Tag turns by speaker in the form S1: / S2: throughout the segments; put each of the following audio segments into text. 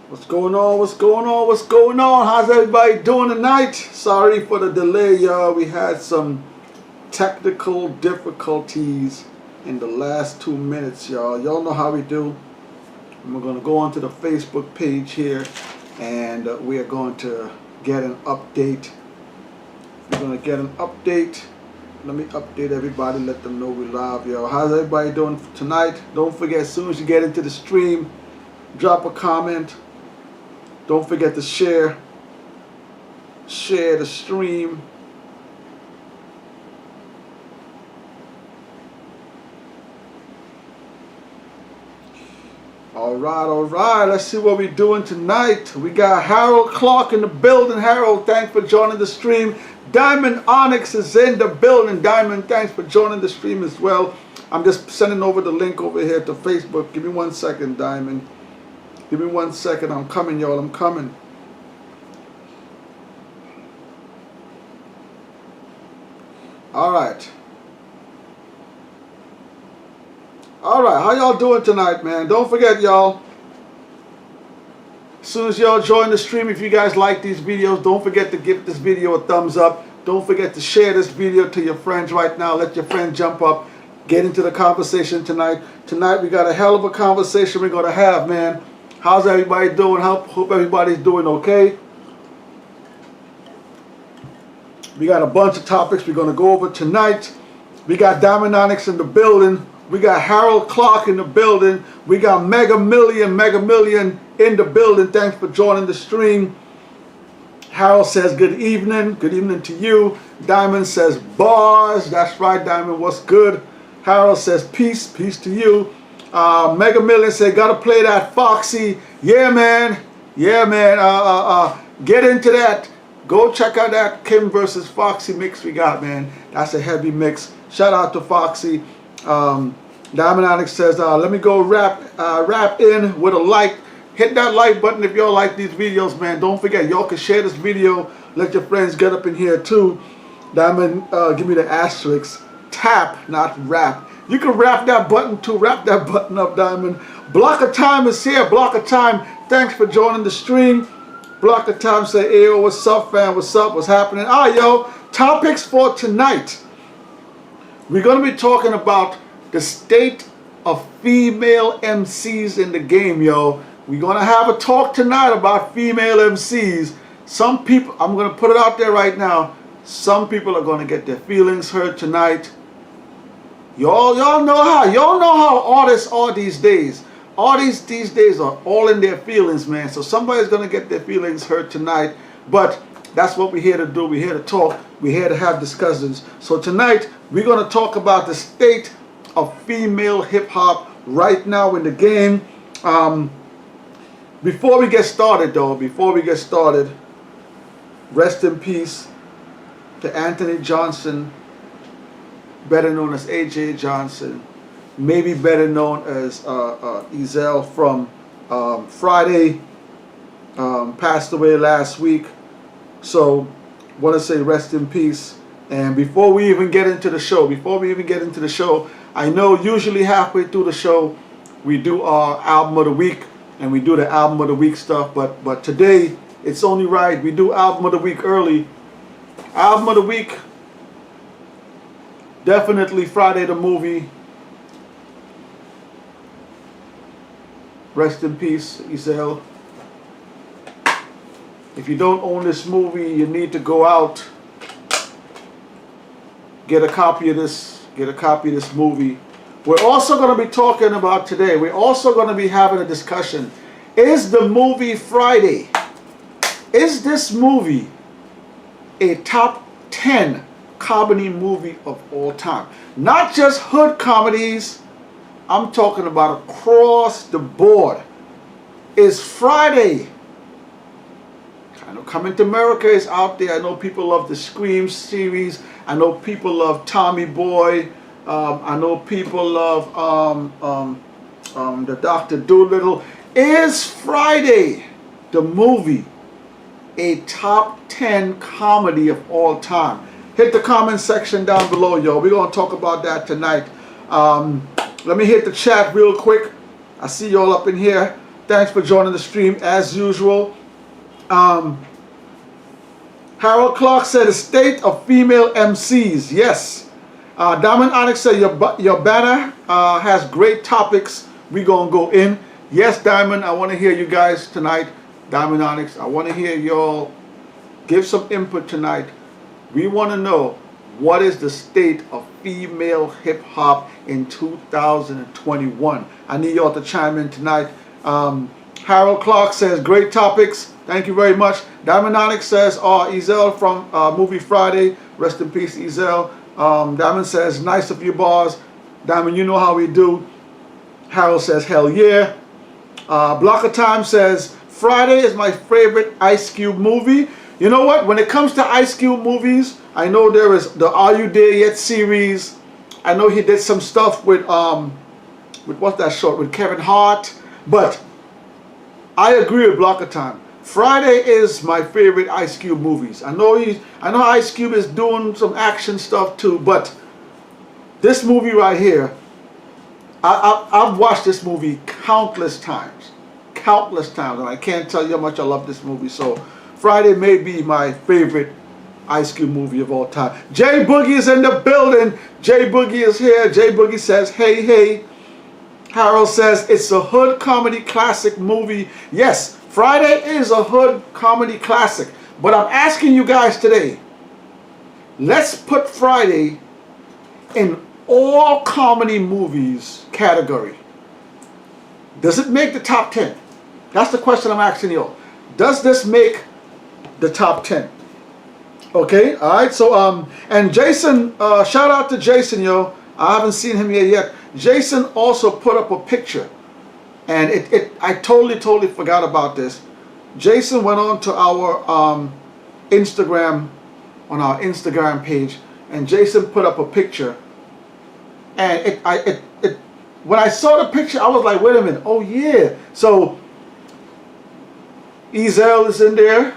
S1: What's going on? What's going on? What's going on? How's everybody doing tonight? Sorry for the delay, y'all. We had some technical difficulties in the last 2 minutes, y'all. Y'all know how we do. We're going to go onto the Facebook page here, and we are going to get an update. We're going to get an update. Let me update everybody, let them know we live, y'all. How's everybody doing tonight? Don't forget, as soon as you get into the stream, drop a comment. Don't forget to share the stream. All right. Let's see what we're doing tonight. We got Harold Clark in the building. Harold, thanks for joining the stream. Diamond Onyx is in the building. Diamond, thanks for joining the stream as well. I'm just sending over the link over here to Facebook. Give me 1 second, Diamond. Give me 1 second. I'm coming, y'all. I'm coming. All right. How y'all doing tonight, man? Don't forget, y'all. As soon as y'all join the stream, if you guys like these videos, don't forget to give this video a thumbs up. Don't forget to share this video to your friends right now. Let your friends jump up. Get into the conversation tonight. Tonight, we got a hell of a conversation we're going to have, man. How's everybody doing? Hope everybody's doing okay. We got a bunch of topics we're going to go over tonight. We got Diamond Onyx in the building. We got Harold Clark in the building. We got Mega Million in the building. Thanks for joining the stream. Harold says good evening. Good evening to you. Diamond says bars. That's right, Diamond. What's good? Harold says peace. Peace to you. Mega Million said, gotta play that Foxy. Yeah, man. Get into that. Go check out that Kim versus Foxy mix we got, man. That's a heavy mix. Shout out to Foxy. Diamond Onyx says, let me go rap in with a like. Hit that like button if y'all like these videos, man. Don't forget, y'all can share this video. Let your friends get up in here too. Diamond, give me the asterisk. Tap, not rap. You can wrap that button too. Wrap that button up, Diamond. Block of Time is here. Block of Time, thanks for joining the stream. Block of Time say, hey, yo, what's up, fam? What's up? What's happening? Yo, topics for tonight. We're going to be talking about the state of female MCs in the game, yo. We're going to have a talk tonight about female MCs. Some people, I'm going to put it out there right now, some people are going to get their feelings hurt tonight. Y'all know how artists are these days. Artists these days are all in their feelings, man. So somebody's going to get their feelings hurt tonight. But that's what we're here to do. We're here to talk. We're here to have discussions. So tonight, we're going to talk about the state of female hip-hop right now in the game. Before we get started, rest in peace to Anthony Johnson, better known as AJ Johnson, maybe better known as Ezell from Friday, passed away last week. So want to say rest in peace. And before we even get into the show, I know usually halfway through the show we do our album of the week and we do the album of the week stuff, but today it's only right we do album of the week early. Album of the week, definitely Friday the movie. Rest in peace, Ezell. If you don't own this movie, you need to go out, get a copy of this movie. We're also going to be talking about today, we're also going to be having a discussion. Is the movie Friday, is this movie a top 10 comedy movie of all time? Not just hood comedies, I'm talking about across the board. Is Friday, I know Coming to America is out there. I know people love the Scream series. I know people love Tommy Boy. I know people love the Dr. Dolittle. Is Friday, the movie, a top 10 comedy of all time? Hit the comment section down below, yo. We're going to talk about that tonight. Let me hit the chat real quick. I see y'all up in here. Thanks for joining the stream as usual. Harold Clark said the state of female MCs. Yes. Diamond Onyx said your banner has great topics. We gonna go in. Yes, Diamond, I want to hear you guys tonight. Diamond Onyx, I want to hear y'all give some input tonight. We want to know what is the state of female hip hop in 2021. I need y'all to chime in tonight. Harold Clark says great topics. Thank you very much. Diamond Onyx says, Ezel from Movie Friday. Rest in peace, Ezel. Diamond says, nice of you, bars. Diamond, you know how we do. Harold says, hell yeah. Block of Time says, Friday is my favorite Ice Cube movie. You know what? When it comes to Ice Cube movies, I know there is the Are You There Yet series. I know he did some stuff with what's that short? With Kevin Hart. But I agree with Block of Time. Friday is my favorite Ice Cube movies. I know Ice Cube is doing some action stuff too, but this movie right here, I've watched this movie countless times, and I can't tell you how much I love this movie. So Friday may be my favorite Ice Cube movie of all time. Jay Boogie is in the building. Jay Boogie is here. Jay Boogie says, hey, hey. Harold says, it's a hood comedy classic movie. Yes, Friday is a hood comedy classic. But I'm asking you guys today, let's put Friday in all comedy movies category. Does it make the top 10? That's the question I'm asking you. Does this make the top 10? Okay, all right. So, and Jason, shout out to Jason, yo. I haven't seen him here yet. Jason also put up a picture, and I totally forgot about this. Jason went on to our Instagram, on our Instagram page, and Jason put up a picture, and when I saw the picture, I was like, wait a minute, oh yeah. So Ezel is in there,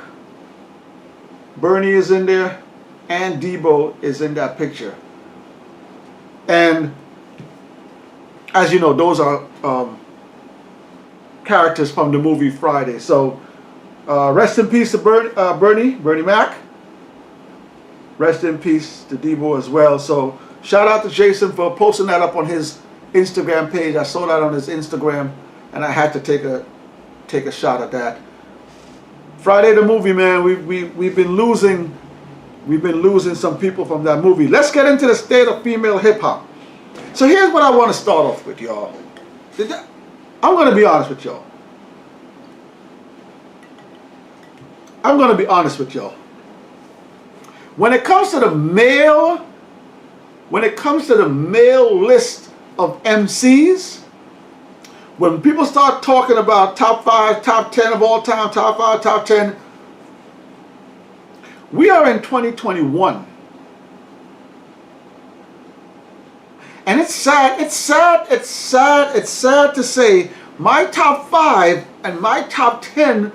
S1: Bernie is in there, and Debo is in that picture. And as you know, those are characters from the movie Friday. So rest in peace to Bernie Mac. Rest in peace to Debo as well. So shout out to Jason for posting that up on his Instagram page. I saw that on his Instagram, and I had to take a shot at that. Friday the movie, man. We've been losing some people from that movie. Let's get into the state of female hip hop. So here's what I want to start off with, y'all. I'm going to be honest with y'all. When it comes to the male list of MCs, when people start talking about top 5, top 10 of all time, top 5, top 10, we are in 2021. And it's sad to say my top 5 and my top 10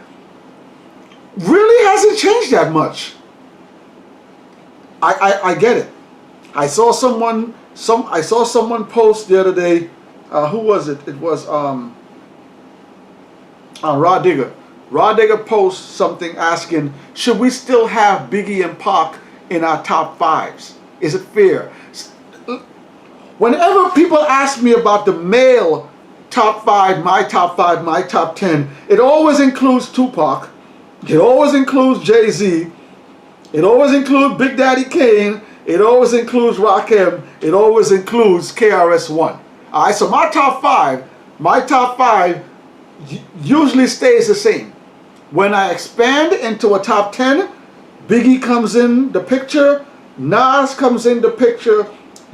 S1: really hasn't changed that much. I get it. I saw someone post the other day, who was it? It was Rod Digger. Rod Digger posts something asking, should we still have Biggie and Pac in our top 5s? Is it fair? Whenever people ask me about the male top 5, my top 5, my top 10, it always includes Tupac. It always includes Jay-Z. It always includes Big Daddy Kane. It always includes Rakim. It always includes KRS-One. All right, so my top 5 usually stays the same. When I expand into a top 10, Biggie comes in the picture, Nas comes in the picture,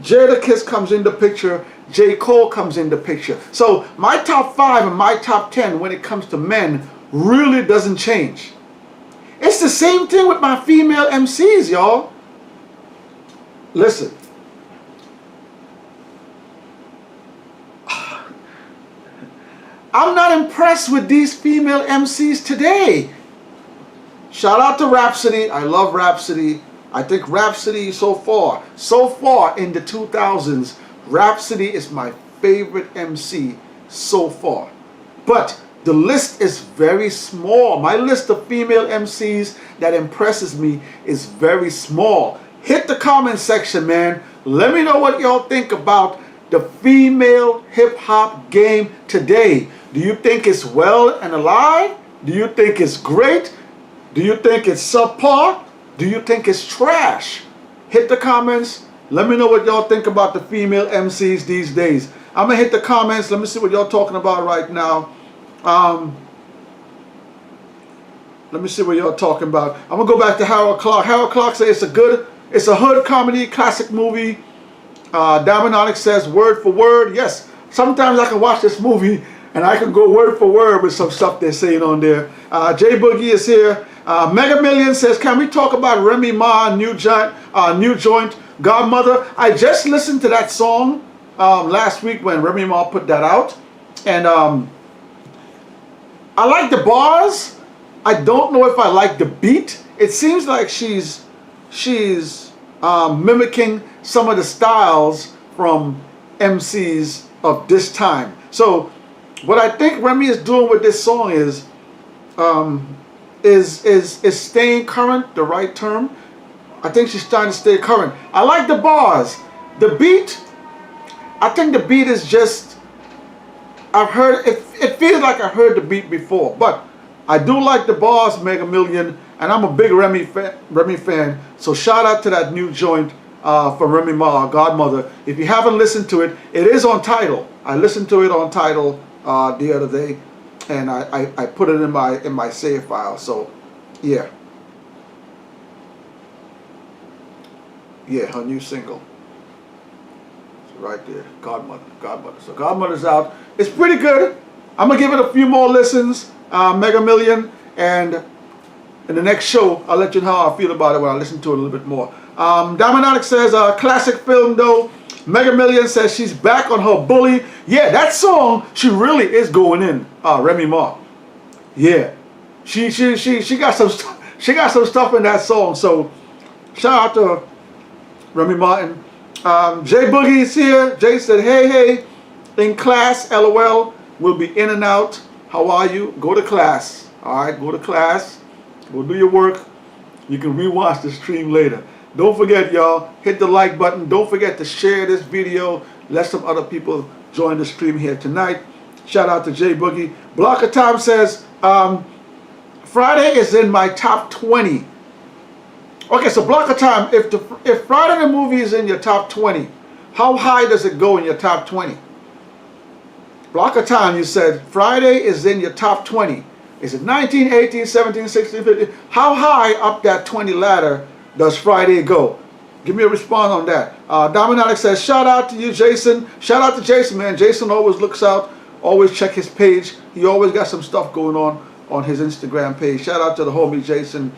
S1: Jadakiss comes in the picture, J. Cole comes in the picture. So my top 5 and my top 10 when it comes to men really doesn't change. It's the same thing with my female MCs, y'all. Listen. I'm not impressed with these female MCs today. Shout out to Rhapsody. I love Rhapsody. I think Rhapsody so far in the 2000s, Rhapsody is my favorite MC so far. But The list is very small. My list of female MCs that impresses me is very small. Hit the comment section, man. Let me know what y'all think about the female hip-hop game today. Do you think it's well and alive? Do you think it's great? Do you think it's subpar? Do you think it's trash? Hit the comments. Let me know what y'all think about the female MCs these days. I'm going to hit the comments. Let me see what y'all talking about right now. Let me see what y'all talking about. I'm going to go back to Harold Clark. Harold Clark says it's a hood comedy, classic movie. Diamond Onyx says word for word. Yes, sometimes I can watch this movie and I can go word for word with some stuff they're saying on there. J Boogie is here. Mega Million says, can we talk about Remy Ma, new joint, Godmother? I just listened to that song last week when Remy Ma put that out. And I like the bars. I don't know if I like the beat. It seems like she's mimicking some of the styles from MCs of this time. So what I think Remy is doing with this song is staying current the right term? I think she's trying to stay current. I like the bars. The beat, I think the beat is just, I've heard, it feels like I heard the beat before, but I do like the bars, Mega Million, and I'm a big Remy fan, so shout out to that new joint from Remy Ma, Godmother. If you haven't listened to it, it is on Tidal. I listened to it on Tidal the other day, and I put it in my save file. So yeah, her new single, it's right there, Godmother. So Godmother's out. It's pretty good. I'm gonna give it a few more listens, Mega Million, and in the next show I'll let you know how I feel about it when I listen to it a little bit more. Diamond Onyx says classic film though. Mega Million says she's back on her bully. Yeah, that song, she really is going in. Remy Ma. Yeah, she got some stuff in that song. So shout out to Remy Martin. Jay Boogie is here. Jay said, hey, in class, LOL. We'll be in and out. How are you? Go to class. All right, go to class. Go do your work. You can rewatch the stream later. Don't forget, y'all, hit the like button. Don't forget to share this video. Let some other people join the stream here tonight. Shout out to Jay Boogie. Block of Time says, Friday is in my top 20. Okay, so Block of Time, if Friday the movie is in your top 20, how high does it go in your top 20? Block of Time, you said Friday is in your top 20. Is it 19, 18, 17, 16, 15? How high up that 20 ladder does Friday go? Give me a response on that. Diamond Alex says, shout out to you, Jason. Shout out to Jason, man. Jason always looks out. Always check his page. He always got some stuff going on his Instagram page. Shout out to the homie Jason.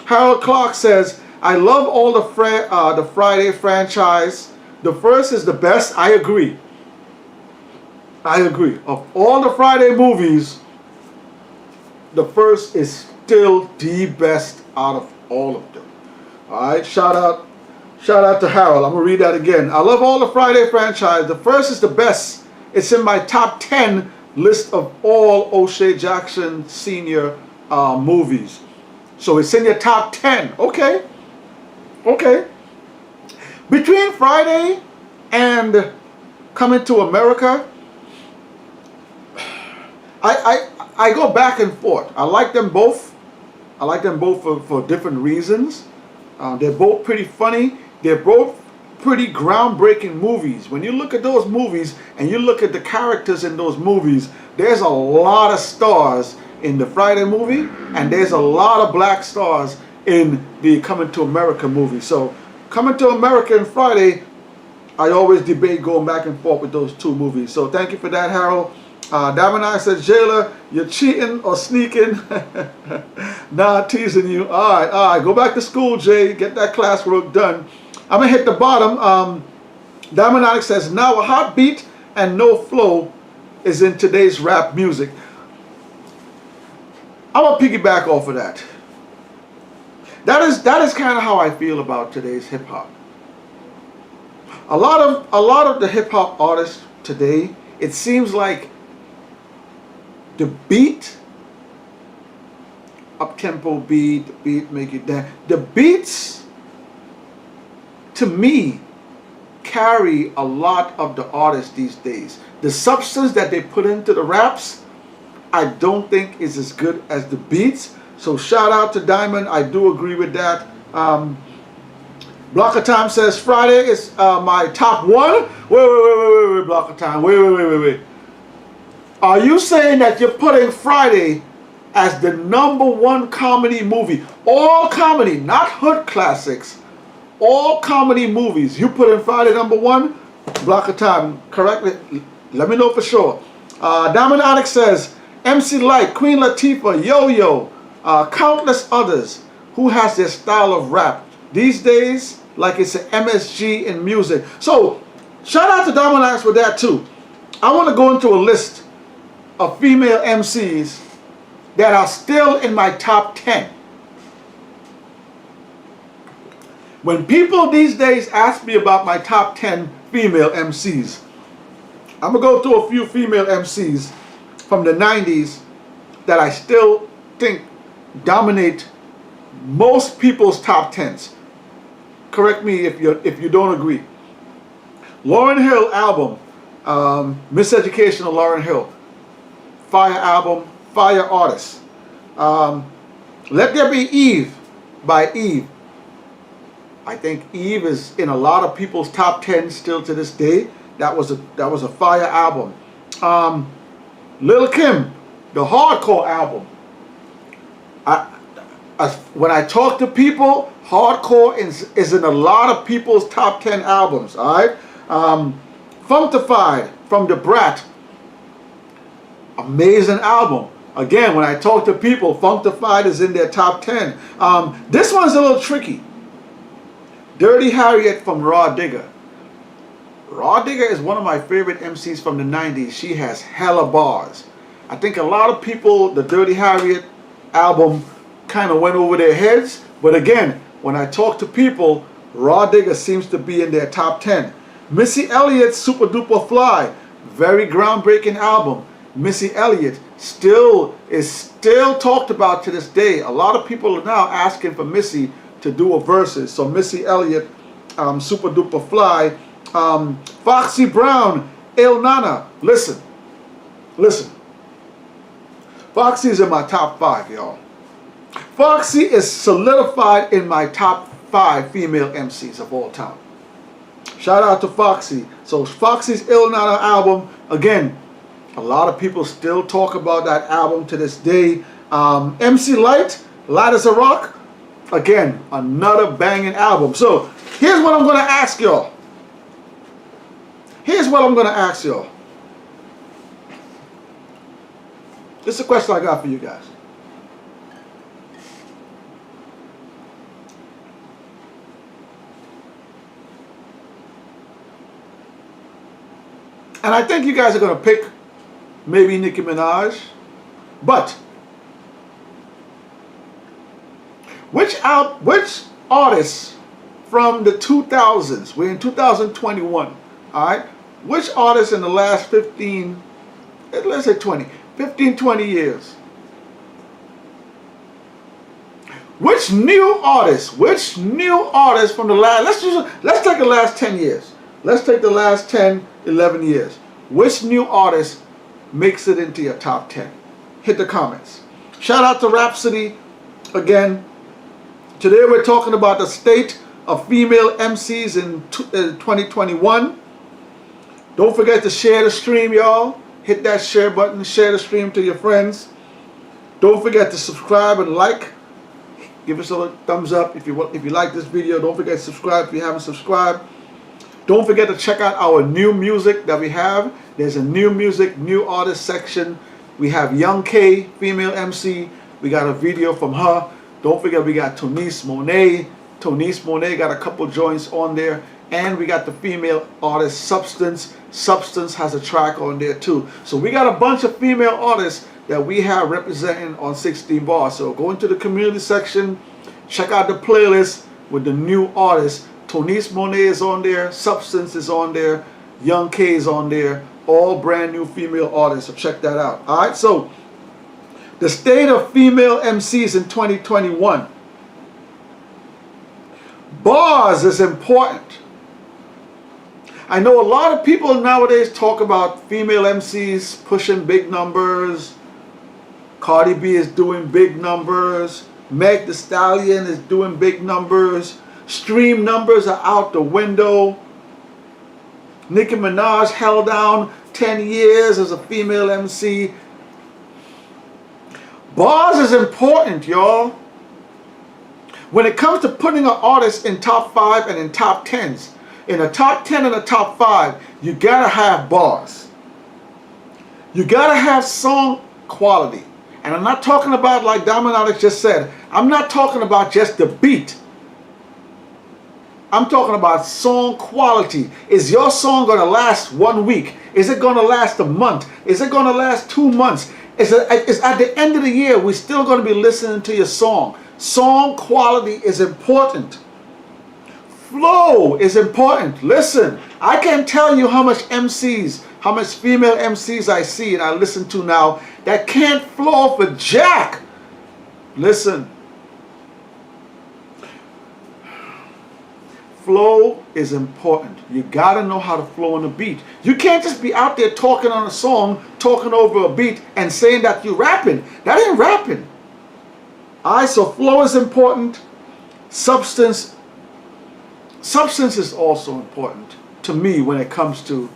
S1: Harold Clark says, I love all the Friday franchise. The first is the best. I agree. Of all the Friday movies, the first is still the best out of all of them. Alright, shout out to Harold. I'm gonna read that again. I love all the Friday franchise. The first is the best. It's in my top 10 list of all O'Shea Jackson Sr. Movies. So it's in your top 10. Okay. Between Friday and Coming to America, I go back and forth. I like them both. For different reasons. They're both pretty funny. They're both pretty groundbreaking movies. When you look at those movies and you look at the characters in those movies, there's a lot of stars in the Friday movie, and there's a lot of black stars in the Coming to America movie. So Coming to America and Friday, I always debate going back and forth with those two movies. So thank you for that, Harold. Diamond Eye says, Jayla, you're cheating or sneaking. Nah, teasing you. All right. Go back to school, Jay. Get that classwork done. I'm going to hit the bottom. Diamond Eye says, now a hot beat and no flow is in today's rap music. I'm going to piggyback off of that. That is kind of how I feel about today's hip hop. A lot of the hip hop artists today, it seems like The beat, up-tempo beat, the beat make it dance. The beats, to me, carry a lot of the artists these days. The substance that they put into the raps, I don't think is as good as the beats. So shout out to Diamond. I do agree with that. Block of Time says Friday is my top one. Wait, Block of Time. Wait. Are you saying that you're putting Friday as the #1 comedy movie? All comedy, not hood classics. All comedy movies. You put in Friday #1? Block of Time. Correct me. Let me know for sure. Diamond Onyx says MC Lyte, Queen Latifah, Yo-Yo, countless others who has their style of rap. These days, like it's an MSG in music. So, shout out to Diamond Onyx with that too. I want to go into a list of female MCs that are still in my top 10. When people these days ask me about my top 10 female MCs, I'm going to go through a few female MCs from the 90s that I still think dominate most people's top 10s. Correct me if you don't agree. Lauryn Hill album, Miseducation of Lauryn Hill. Fire album, fire artist. Let There Be Eve by Eve. I think Eve is in a lot of people's top 10 still to this day. That was a fire album. Lil' Kim, the Hardcore album. When I talk to people, Hardcore is in a lot of people's top 10 albums. All right. Funkdafied from Da Brat. Amazing album. Again, when I talk to people, Funkdafied is in their top 10. This one's a little tricky. Dirty Harriet from Raw Digger. Raw Digger is one of my favorite MCs from the 90s. She has hella bars. I think a lot of people, the Dirty Harriet album kind of went over their heads. But again, when I talk to people, Raw Digger seems to be in their top 10. Missy Elliott's Super Duper Fly. Very groundbreaking album. Missy Elliott is still talked about to this day. A lot of people are now asking for Missy to do a verses. So Missy Elliott, Super Duper Fly. Foxy Brown, Il Nana. Listen. Foxy's in my top 5, y'all. Foxy is solidified in my top 5 female MCs of all time. Shout out to Foxy. So Foxy's Il Nana album, again, a lot of people still talk about that album to this day. MC Lyte, Light as a Rock, again, another banging album. So here's what I'm going to ask y'all. This is a question I got for you guys. And I think you guys are going to pick maybe Nicki Minaj. But which artists from the 2000s, we're in 2021, all right? Which artists in the last 15, let's say 20 years, which new artists from the last, let's take the last 10 years. Let's take the last 10, 11 years. Which new artist makes it into your top 10? Hit the comments. Shout out to Rhapsody again. Today we're talking about the state of female MCs in 2021. Don't forget to share the stream, y'all. Hit that share button, share the stream to your friends. Don't forget to subscribe and like. Give us a thumbs up if you like this video. Don't forget to subscribe if you haven't subscribed. Don't forget to check out our new music that we have. There's a new music, new artist section. We have Young K, female MC. We got a video from her. Don't forget we got Tonice Monet. Tonice Monet got a couple joints on there. And we got the female artist Substance. Substance has a track on there too. So we got a bunch of female artists that we have representing on 16 Bars. So go into the community section, check out the playlist with the new artists. Tonice Monet is on there, Substance is on there, Young K is on there, all brand new female artists. So check that out. Alright, so The state of female MCs in 2021. Bars is important. I know a lot of people nowadays talk about female MCs pushing big numbers. Cardi B is doing big numbers. Meg Thee Stallion is doing big numbers. Stream numbers are out the window. Nicki Minaj held down 10 years as a female MC. Bars is important, y'all. When it comes to putting an artist in top 5 and in top 10s, in a top 10 and a top 5, you gotta have bars. You gotta have song quality. And I'm not talking about, like Dominonic just said, I'm not talking about just the beat. I'm talking about song quality. Is your song gonna last 1 week? Is it gonna last a month? Is it gonna last 2 months? Is at the end of the year, we're still gonna be listening to your song. Song quality is important. Flow is important. Listen, I can't tell you how much MCs, how much female MCs I see and I listen to now that can't flow for jack. Listen. Flow is important. You gotta know how to flow on a beat. You can't just be out there talking on a song, talking over a beat and saying that you're rapping. That ain't rapping. Alright, so flow is important. Substance is also important to me when it comes to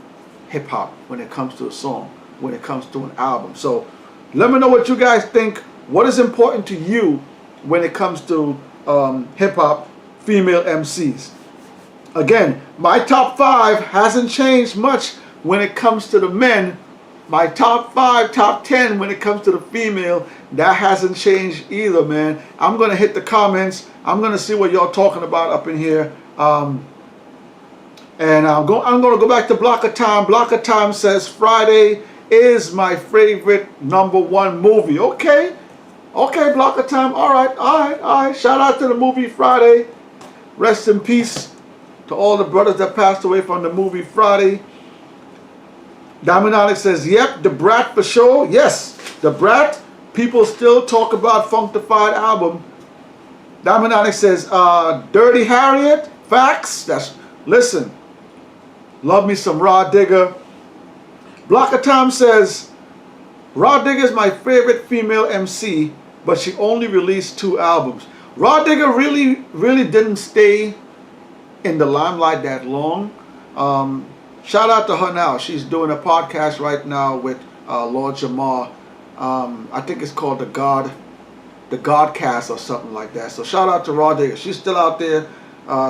S1: hip hop, when it comes to a song, when it comes to an album. So let me know what you guys think. What is important to you when it comes to hip hop female MCs? Again, my top 5 hasn't changed much when it comes to the men. My top 5, top 10 when it comes to the female, that hasn't changed either, man. I'm going to hit the comments. I'm going to see what y'all talking about up in here. And I'm going to go back to Block of Time. Block of Time says Friday is my favorite #1 movie. Okay. Okay, Block of Time. All right. Shout out to the movie Friday. Rest in peace to all the brothers that passed away from the movie Friday. Dominonic says, yep, The Brat for sure. Yes, The Brat. People still talk about Funkdafied album. Dominonic says, Dirty Harriet. Facts. Listen. Love me some Rod Digger. Block of Time says, Rod Digger is my favorite female MC, but she only released 2 albums. Rod Digger really didn't stay in the limelight that long. Shout out to her now. She's doing a podcast right now with Lord Jamar. I think it's called the Godcast or something like that. So shout out to Rod Digger. She's still out there.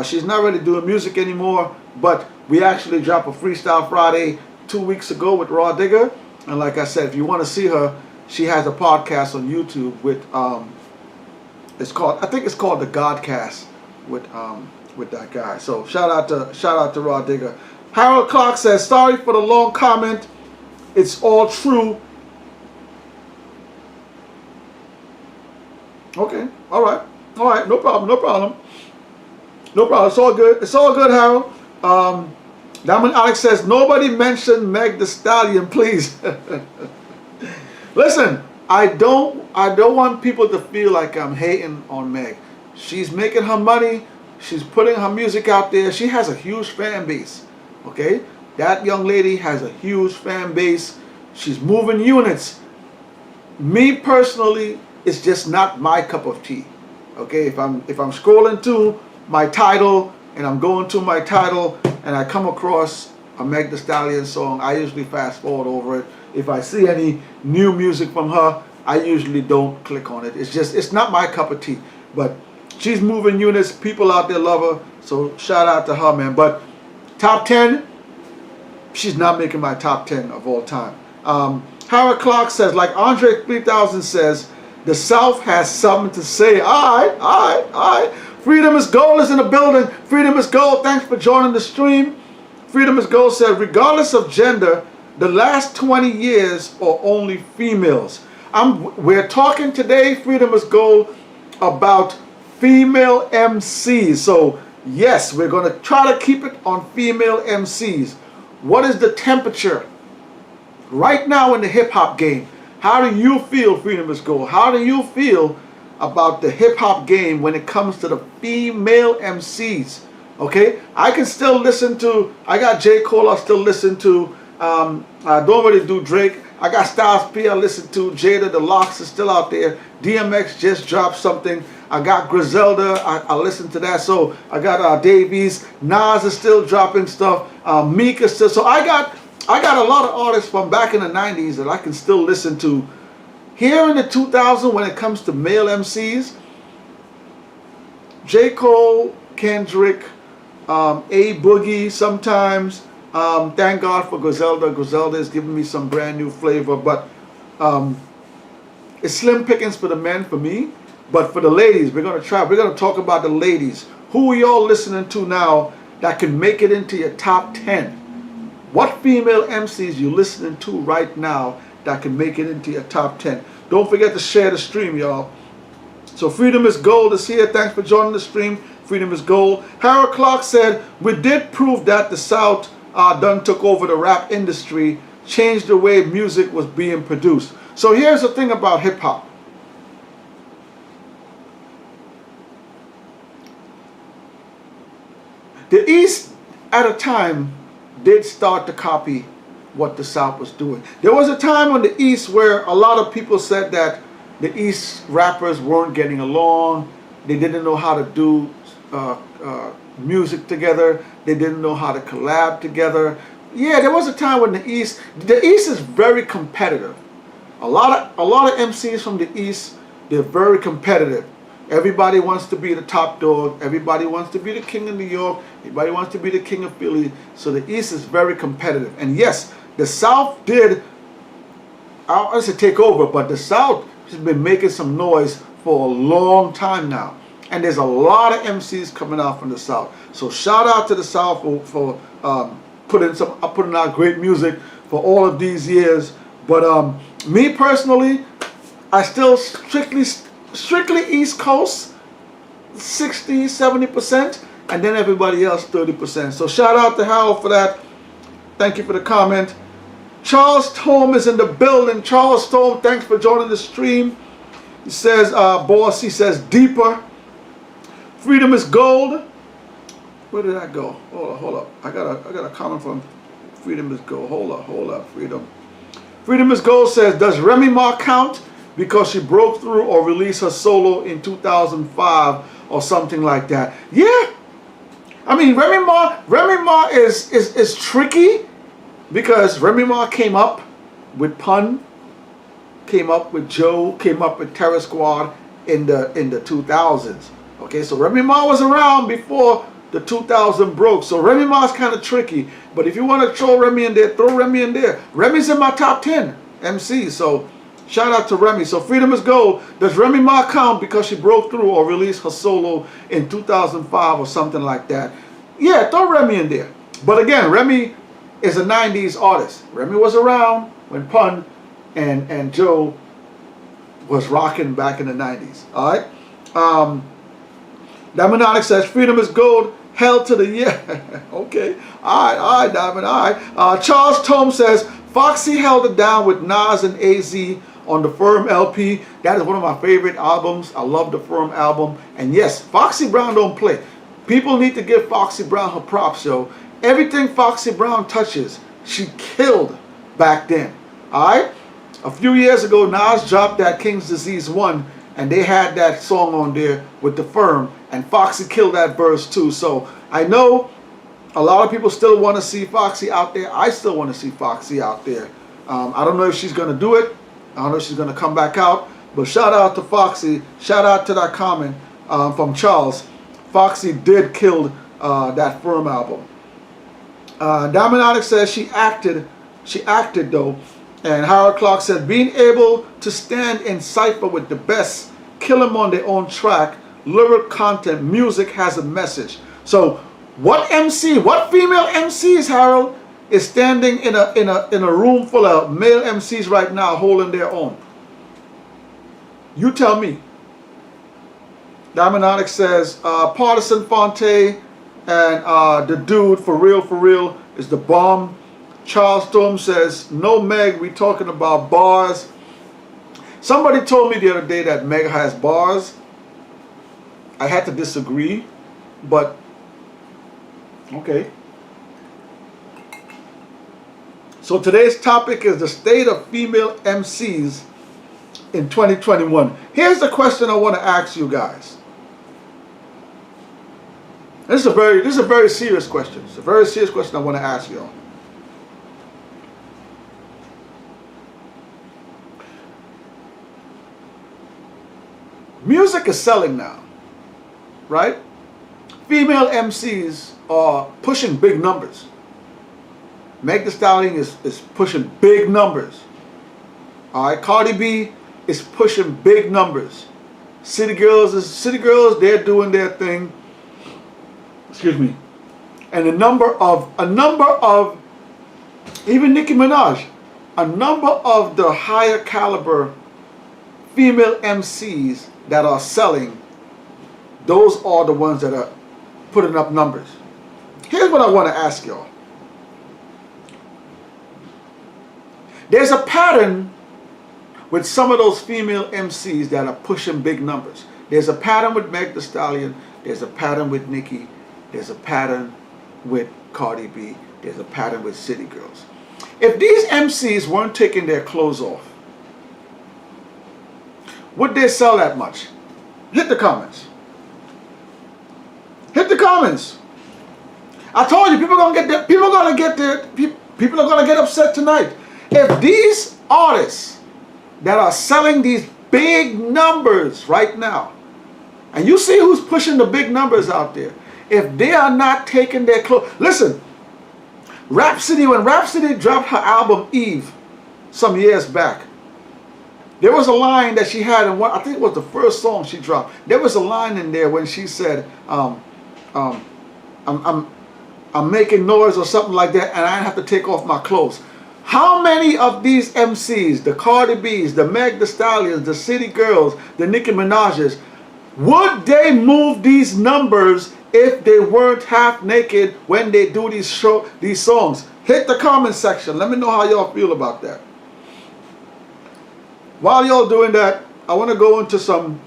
S1: She's not really doing music anymore, but we actually dropped a Freestyle Friday 2 weeks ago with Rod Digger. And like I said, if you want to see her, she has a podcast on YouTube with I think it's called the Godcast with that guy. So shout out to Rod Digger. Harold Clark says, sorry for the long comment. It's all true. Okay. All right. No problem. It's all good, Harold. Diamond Alex says, nobody mentioned Meg Thee Stallion, please. Listen, I don't want people to feel like I'm hating on Meg. She's making her money. She's putting her music out there. She has a huge fan base. Okay? That young lady has a huge fan base. She's moving units. Me personally, it's just not my cup of tea. Okay? If I'm scrolling to my title and I'm going to my title and I come across a Meg Thee Stallion song, I usually fast forward over it. If I see any new music from her, I usually don't click on it. It's not my cup of tea. But she's moving units. People out there love her. So shout out to her, man. But top 10, she's not making my top 10 of all time. Howard Clark says, like Andre 3000 says, the South has something to say. All right. Freedom is Gold is in the building. Freedom is Gold, thanks for joining the stream. Freedom is Gold said, regardless of gender, the last 20 years are only females. We're talking today, Freedom is Gold, about female MCs. So yes, we're going to try to keep it on female MCs. What is the temperature right now in the hip hop game? How do you feel, Freedom is Gold? How do you feel about the hip hop game when it comes to the female MCs? Okay, I can still listen to, I got J. Cole I still listen to. I don't really do Drake. I got Styles P I listen to. Jada, the Locks is still out there. DMX just dropped something. I got Griselda, I listen to that. So I got Davies. Nas is still dropping stuff. Meek is still. So I got a lot of artists from back in the 90s that I can still listen to. Here in the 2000s, when it comes to male MCs, J. Cole, Kendrick, A Boogie sometimes. Thank God for Griselda. Griselda is giving me some brand new flavor, but it's slim pickings for the men for me. But for the ladies, we're gonna talk about the ladies. Who are y'all listening to now that can make it into your top 10? What female MCs you listening to right now that can make it into your top 10? Don't forget to share the stream, y'all. So Freedom is Gold is here. Thanks for joining the stream. Freedom is Gold. Harold Clark said, we did prove that the South done took over the rap industry, changed the way music was being produced. So here's the thing about hip hop. The East at a time did start to copy what the South was doing. There was a time on the East where a lot of people said that the East rappers weren't getting along. They didn't know how to do music together. They didn't know how to collab together. Yeah, there was a time when the East is very competitive. A lot of MCs from the East, they're very competitive. Everybody wants to be the top dog. Everybody wants to be the king of New York. Everybody wants to be the king of Philly. So the East is very competitive. And yes, the South did, I don't want to say take over, but the South has been making some noise for a long time now. And there's a lot of MCs coming out from the South. So shout out to the South for putting out great music for all of these years. But me personally, I still strictly East Coast, 60, 70%, and then everybody else 30%. So shout out to Harold for that. Thank you for the comment. Charles Tome is in the building. Charles Tome, thanks for joining the stream. He says, boss, he says, deeper. Freedom is Gold. Where did that go? Hold up. I got a comment from Freedom is Gold. Hold up, Freedom. Freedom is Gold says, does Remy Ma count because she broke through or released her solo in 2005 or something like that? Yeah. I mean, Remy Ma is tricky because Remy Ma came up with Pun, came up with Joe, came up with Terror Squad in the 2000s. Okay, so Remy Ma was around before the 2000 broke. So Remy Ma's kind of tricky. But if you want to throw Remy in there, throw Remy in there. Remy's in my top 10 MCs. So shout out to Remy. So Freedom is Gold. Does Remy Ma count because she broke through or released her solo in 2005 or something like that? Yeah, throw Remy in there. But again, Remy is a 90s artist. Remy was around when Pun and Joe was rocking back in the 90s. All right. Diamond says, Freedom is Gold. Hell to the yeah. Okay. All right, Diamond. All right. Charles Tome says, Foxy held it down with Nas and AZ on the Firm LP. That is one of my favorite albums. I love the Firm album. And yes, Foxy Brown don't play. People need to give Foxy Brown her props, yo. Everything Foxy Brown touches, she killed back then. All right? A few years ago, Nas dropped that King's Disease 1, and they had that song on there with the Firm, and Foxy killed that verse too. So I know a lot of people still want to see Foxy out there. I still want to see Foxy out there. I don't know if she's going to do it. I don't know if she's going to come back out. But shout out to Foxy. Shout out to that comment from Charles. Foxy did kill that Firm album. Diamond says she acted though. And Howard Clark said, being able to stand in cypher with the best, kill them on their own track, lyric content, music has a message. So what female MCs, Harold, is standing in a room full of male MCs right now holding their own? You tell me. Diamond says, Partisan Fonte and the dude for real is the bomb. Charles Storm says, no Meg, we talking about bars. Somebody told me the other day that Meg has bars. I had to disagree, but okay. So today's topic is the state of female MCs in 2021. Here's the question I want to ask you guys. This is a very serious question. It's a very serious question I want to ask y'all. Music is selling now, right? Female MCs are pushing big numbers. Meg Thee Stallion is pushing big numbers. All right, Cardi B is pushing big numbers. City Girls, they're doing their thing. Excuse me. And a number of even Nicki Minaj, a number of the higher caliber female MCs that are selling, those are the ones that are putting up numbers. Here's what I want to ask y'all. There's a pattern with some of those female MCs that are pushing big numbers. There's a pattern with Meg Thee Stallion. There's a pattern with Nicki. There's a pattern with Cardi B. There's a pattern with City Girls. If these MCs weren't taking their clothes off, would they sell that much? Hit the comments. Hit the comments. I told you, people are gonna get upset tonight. If these artists that are selling these big numbers right now, and you see who's pushing the big numbers out there, if they are not taking their clothes, listen. Rhapsody, when Rhapsody dropped her album Eve some years back, there was a line that she had in one, I think it was the first song she dropped. There was a line in there when she said, I'm making noise or something like that, and I have to take off my clothes. How many of these MCs, the Cardi B's, the Meg Thee Stallions, the City Girls, the Nicki Minaj's, would they move these numbers if they weren't half naked when they do these songs? Hit the comment section. Let me know how y'all feel about that. While y'all doing that, I want to go into some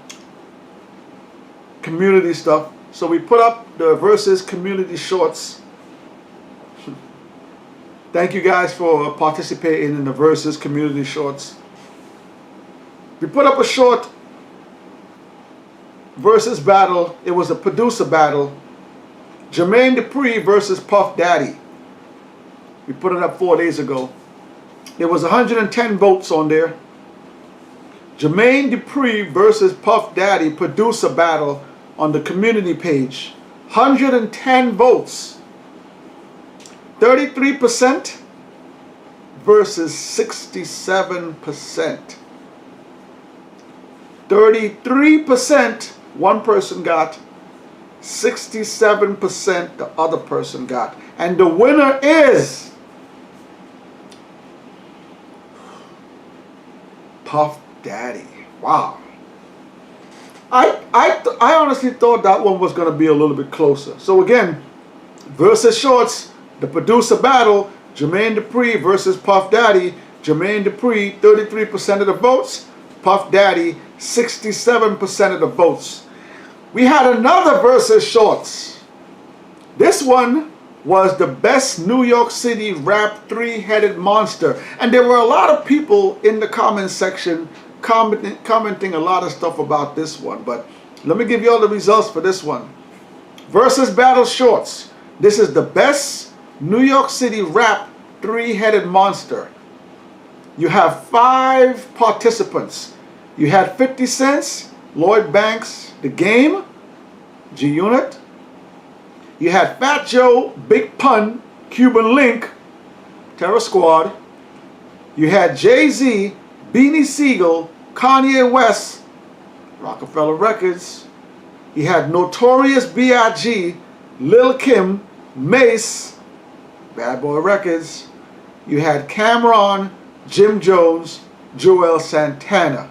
S1: community stuff. So we put up the Versus community shorts. Thank you guys for participating in the Versus community shorts. We put up a short Versus battle. It was a producer battle. Jermaine Dupri versus Puff Daddy. We put it up 4 days ago. There was 110 votes on there. Jermaine Dupri versus Puff Daddy producer battle on the community page. 110 votes. 33% versus 67%. 33% one person got, 67% the other person got. And the winner is Puff Daddy. Wow. I honestly thought that one was going to be a little bit closer. So again, Versus shorts, the producer battle, Jermaine Dupri versus Puff Daddy. Jermaine Dupri, 33% of the votes. Puff Daddy, 67% of the votes. We had another Versus shorts. This one was the best New York City rap three-headed monster. And there were a lot of people in the comment section commenting a lot of stuff about this one. But let me give you all the results for this one. Versus battle shorts. This is the best New York City rap three-headed monster. You have 5 participants. You had 50 Cent, Lloyd Banks, The Game, G-Unit. You had Fat Joe, Big Pun, Cuban Link, Terror Squad. You had Jay-Z, Beanie Siegel, Kanye West, Rockefeller Records. You had Notorious B.I.G., Lil Kim, Mace, Bad Boy Records. You had Cameron, Jim Jones, Joel Santana,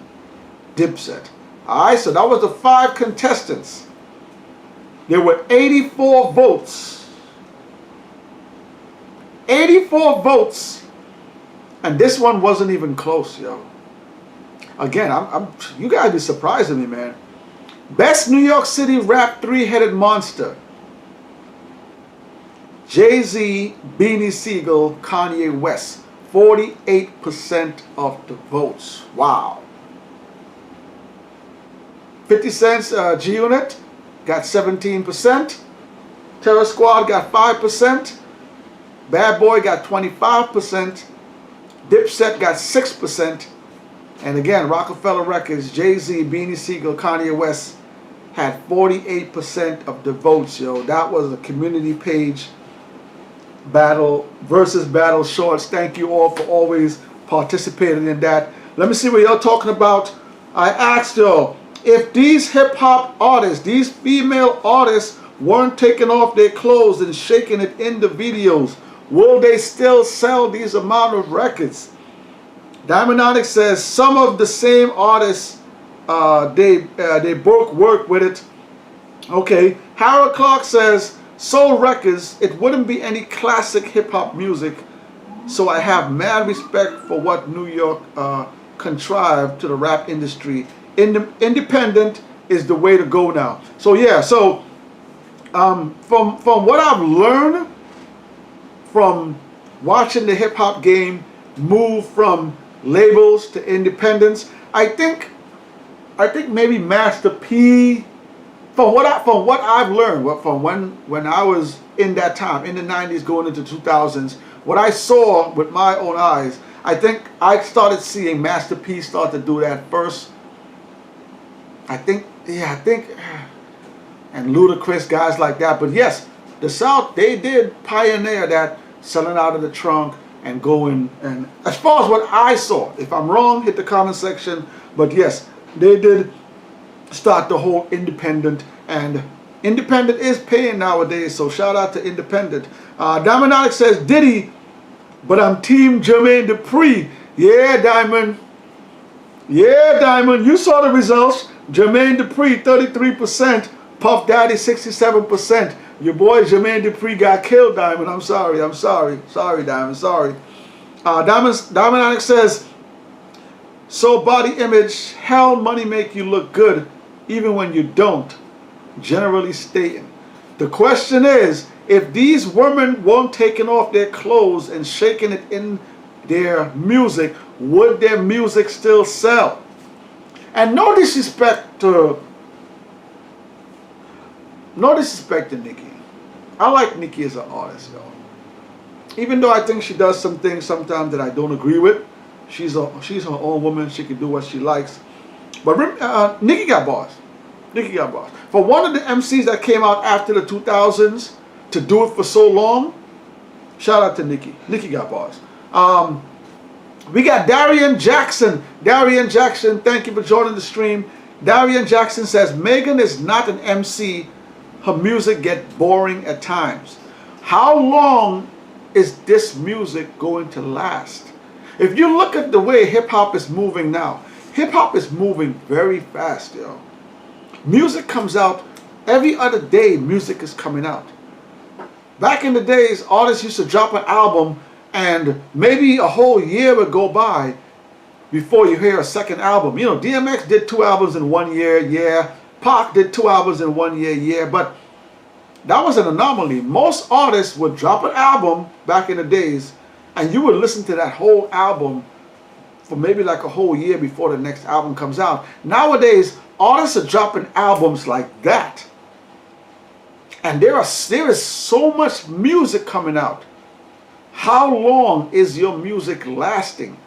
S1: Dipset. Alright, so that was the 5 contestants. There were 84 votes. 84 votes. And this one wasn't even close, yo. Again, you guys be surprising me, man. Best New York City rap three-headed monster. Jay-Z, Beanie Siegel, Kanye West. 48% of the votes. Wow. 50 Cent's G-Unit got 17%. Terror Squad got 5%. Bad Boy got 25%. Dipset got 6%. And again, Rockefeller Records, Jay-Z, Beanie Siegel, Kanye West had 48% of the votes, yo. That was a community page battle versus battle shorts. Thank you all for always participating in that. Let me see what y'all talking about. I asked y'all, if these hip-hop artists, these female artists, weren't taking off their clothes and shaking it in the videos, will they still sell these amount of records? Diamond Onyx says some of the same artists, they both work with it. Okay. Harold Clark says soul records, it wouldn't be any classic hip-hop music, so I have mad respect for what New York contrived to the rap industry. Independent is the way to go now. So yeah, so from what I've learned from watching the hip-hop game move from labels to independence, I think maybe Master P, from what I've learned, from when I was in that time, in the 90s going into 2000s, what I saw with my own eyes, I think I started seeing Master P start to do that first. I think, and Ludacris, guys like that. But yes, the South, they did pioneer that, selling out of the trunk and going, and as far as what I saw, if I'm wrong, hit the comment section. But yes, they did start the whole independent, and independent is paying nowadays, so shout out to independent. Diamond Onyx says Diddy, but I'm team Jermaine Dupri. Yeah, Diamond, you saw the results. Jermaine Dupri 33%, Puff Daddy 67%. Your boy Jermaine Dupri got killed, Diamond. I'm sorry, Diamond, sorry. Diamond Onyx says, so body image, hell, money make you look good even when you don't, generally stating. The question is, if these women weren't taking off their clothes and shaking it in their music, would their music still sell? And no disrespect to Nicki. I like Nicki as an artist, yo. Even though I think she does some things sometimes that I don't agree with, she's her own woman. She can do what she likes. But Nicki got bars. For one of the MCs that came out after the 2000s to do it for so long, shout out to Nicki. Nicki got bars. We got Darian Jackson. Darian Jackson, thank you for joining the stream. Darian Jackson says, Megan is not an MC. Her music gets boring at times. How long is this music going to last? If you look at the way hip-hop is moving now, hip-hop is moving very fast, yo. Music comes out every other day. Music is coming out. Back in the days, artists used to drop an album and maybe a whole year would go by before you hear a second album. You know, DMX did 2 albums in 1 year, yeah. Pac did 2 albums in 1 year, yeah. But that was an anomaly. Most artists would drop an album back in the days and you would listen to that whole album for maybe like a whole year before the next album comes out. Nowadays, artists are dropping albums like that. And there is so much music coming out. How long is your music lasting?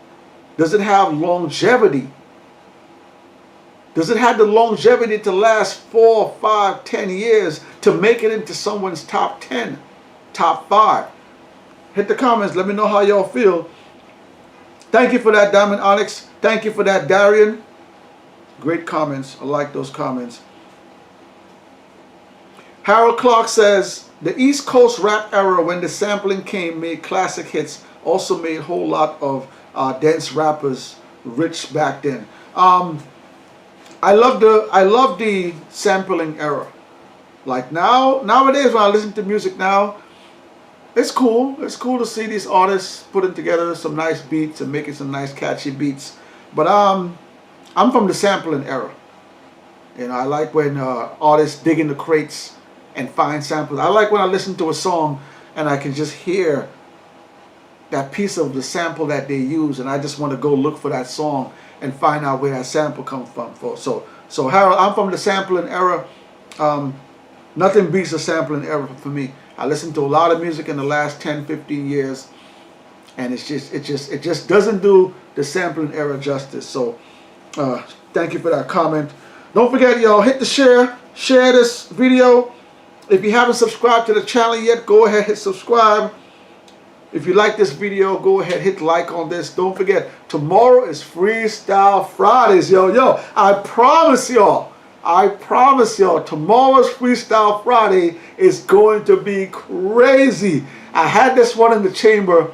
S1: Does it have longevity? Does it have the longevity to last 4, 5, 10 years to make it into someone's top 10, top 5? Hit the comments. Let me know how y'all feel. Thank you for that, Diamond Onyx. Thank you for that, Darian. Great comments. I like those comments. Harold Clark says, the East Coast rap era when the sampling came made classic hits, also made a whole lot of dense rappers rich back then. I love the sampling era. Like nowadays when I listen to music now, it's cool. It's cool to see these artists putting together some nice beats and making some nice catchy beats. But I'm from the sampling era. You know, I like when artists dig in the crates and find samples. I like when I listen to a song and I can just hear that piece of the sample that they use, and I just want to go look for that song and find out where that sample comes from. So Harold, I'm from the sampling era. Nothing beats the sampling era for me. I listened to a lot of music in the last 10, 15 years, and it just doesn't do the sampling era justice. So thank you for that comment. Don't forget, y'all, hit the share this video. If you haven't subscribed to the channel yet, go ahead, hit subscribe. If you like this video, go ahead, hit like on this. Don't forget, tomorrow is Freestyle Fridays, yo. I promise y'all, tomorrow's Freestyle Friday is going to be crazy. I had this one in the chamber.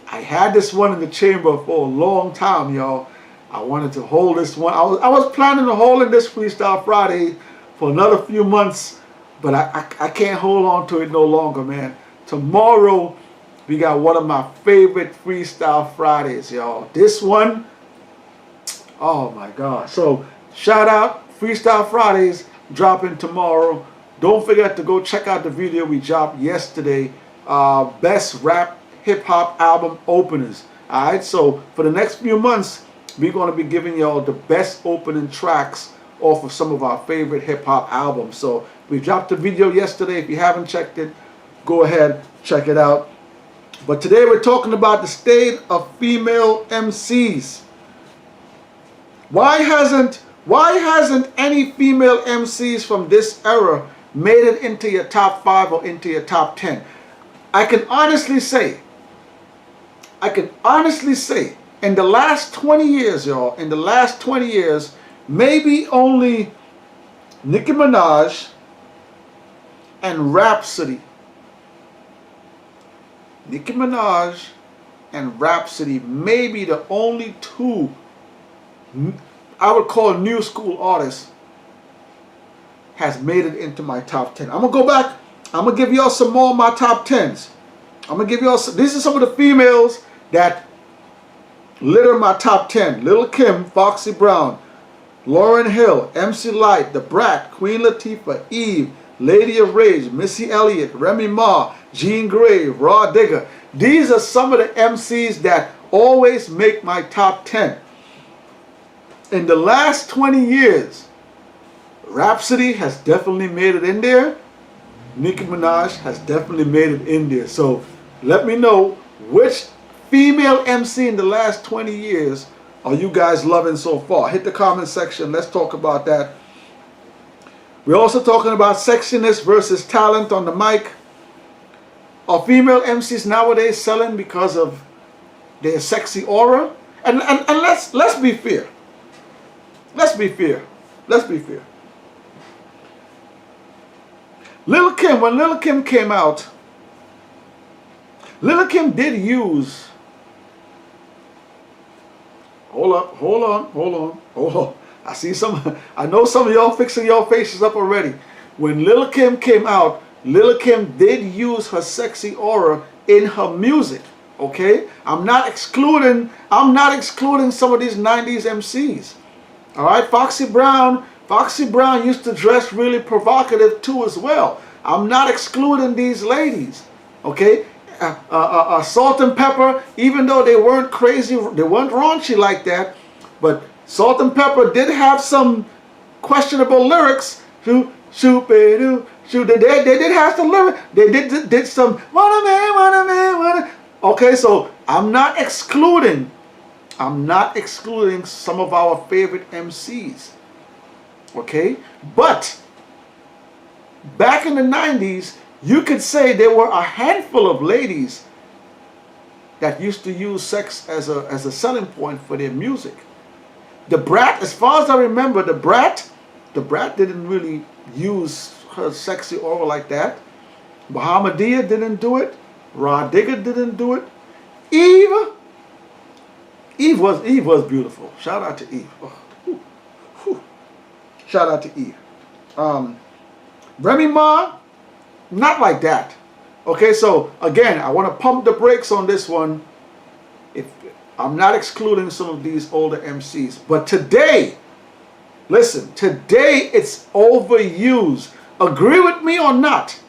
S1: For a long time, y'all. I wanted to hold this one. I was planning to hold in this Freestyle Friday for another few months, but I can't hold on to it no longer, man. Tomorrow, we got one of my favorite Freestyle Fridays, y'all. This one, oh my God. So, shout out, Freestyle Fridays dropping tomorrow. Don't forget to go check out the video we dropped yesterday. Best rap hip hop album openers. Alright, so for the next few months, we're going to be giving y'all the best opening tracks off of some of our favorite hip hop albums. So, we dropped the video yesterday. If you haven't checked it, go ahead, check it out. But today we're talking about the state of female MCs. Why hasn't any female MCs from this era made it into your top 5 or into your top 10? I can honestly say, in the last 20 years, y'all, maybe only Nicki Minaj and Rhapsody. Nicki Minaj and Rhapsody may be the only two I would call new school artists has made it into my top 10. I'm going to go back. I'm going to give y'all some more of my top 10s. I'm going to give y'all some. These are some of the females that litter my top 10. Lil' Kim, Foxy Brown, Lauryn Hill, MC Lyte, The Brat, Queen Latifah, Eve, Lady of Rage, Missy Elliott, Remy Ma, Jean Grey, Rah Digga. These are some of the MCs that always make my top 10. In the last 20 years, Rhapsody has definitely made it in there. Nicki Minaj has definitely made it in there. So let me know which female MC in the last 20 years are you guys loving so far. Hit the comment section. Let's talk about that. We're also talking about sexiness versus talent on the mic. Are female MCs nowadays selling because of their sexy aura? And let's be fair. Let's be fair. Lil' Kim, when Lil' Kim came out, Lil' Kim did use. Hold on. I know some of y'all fixing your faces up already. When Lil' Kim came out, Lil' Kim did use her sexy aura in her music. Okay? I'm not excluding some of these 90s MCs. Alright, Foxy Brown used to dress really provocative too as well. I'm not excluding these ladies. Okay? Salt and Pepper, even though they weren't crazy, they weren't raunchy like that, but Salt and Pepper did have some questionable lyrics. They did have some lyrics. They did some want a man. Okay, so I'm not excluding some of our favorite MCs. Okay, but back in the 90s, you could say there were a handful of ladies that used to use sex as a selling point for their music. The Brat, as far as I remember, the Brat didn't really use her sexy aura like that. Bahamadia didn't do it. Rah Digga didn't do it. Eve was beautiful. Shout out to Eve. Oh, whew, whew. Shout out to Eve. Remy Ma, not like that. Okay, so again, I want to pump the brakes on this one. If I'm not excluding some of these older MCs. But today, listen, today it's overused. Agree with me or not?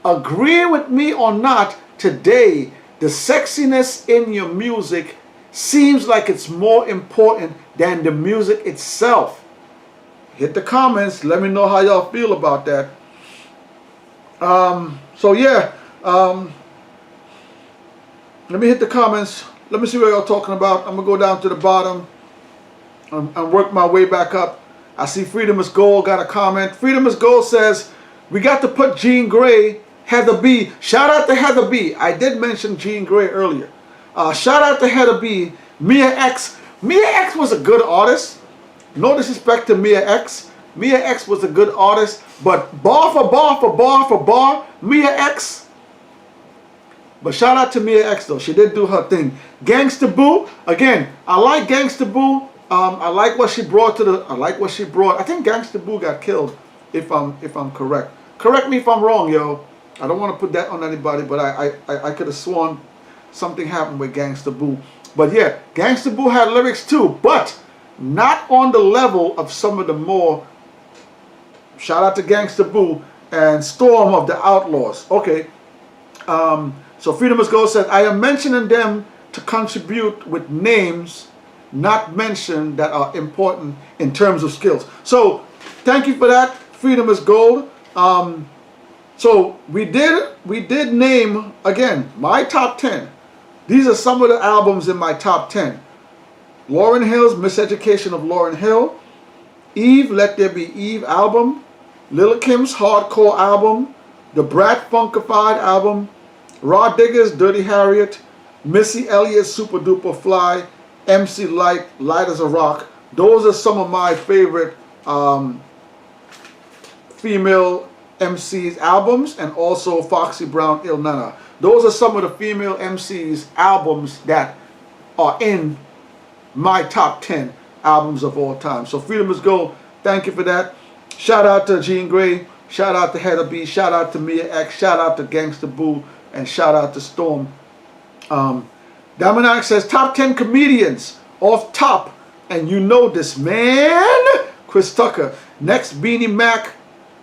S1: Agree with me or not, today the sexiness in your music seems like it's more important than the music itself. Hit the comments. Let me know how y'all feel about that. So yeah, let me hit the comments. Let me see what y'all talking about. I'm gonna go down to the bottom and work my way back up. I see Freedom is Gold got a comment. Freedom is Gold says, we got to put Jean Grae, Heather B. Shout out to Heather B. I did mention Jean Grae earlier. Shout out to Heather B. Mia X. Mia X was a good artist. No disrespect to Mia X. Mia X was a good artist, but bar for bar for bar for bar, Mia X. But shout out to Mia X though. She did do her thing. Gangsta Boo. Again, I like Gangsta Boo. I like what she brought to the. I like what she brought. I think Gangsta Boo got killed. If I'm correct. Correct me if I'm wrong, yo. I don't want to put that on anybody, but I could have sworn something happened with Gangsta Boo. But yeah, Gangsta Boo had lyrics too, but not on the level of some of the more. Shout out to Gangsta Boo and Storm of the Outlaws. Okay. So Freedom is Gold said, I am mentioning them to contribute with names not mentioned that are important in terms of skills. So thank you for that, Freedom is Gold. So we did name, again, my top 10. These are some of the albums in my top 10. Lauryn Hill's Miseducation of Lauryn Hill. Eve, Let There Be Eve album. Lil' Kim's Hardcore album. The Brat Funkified album. Rod Digger's Dirty Harriet. Missy Elliott's Super Duper Fly. MC Light, Light as a Rock. Those are some of my favorite female MCs albums, and also Foxy Brown, Il Nana. Those are some of the female MCs albums that are in my top 10 albums of all time. So Freedom is Gold, thank you for that. Shout out to Jean Grae, shout out to Heather B, shout out to Mia X, shout out to Gangsta Boo, and shout out to Storm. Dominic says top 10 comedians off top, and you know this, man. Chris Tucker. Next, Beanie Mac.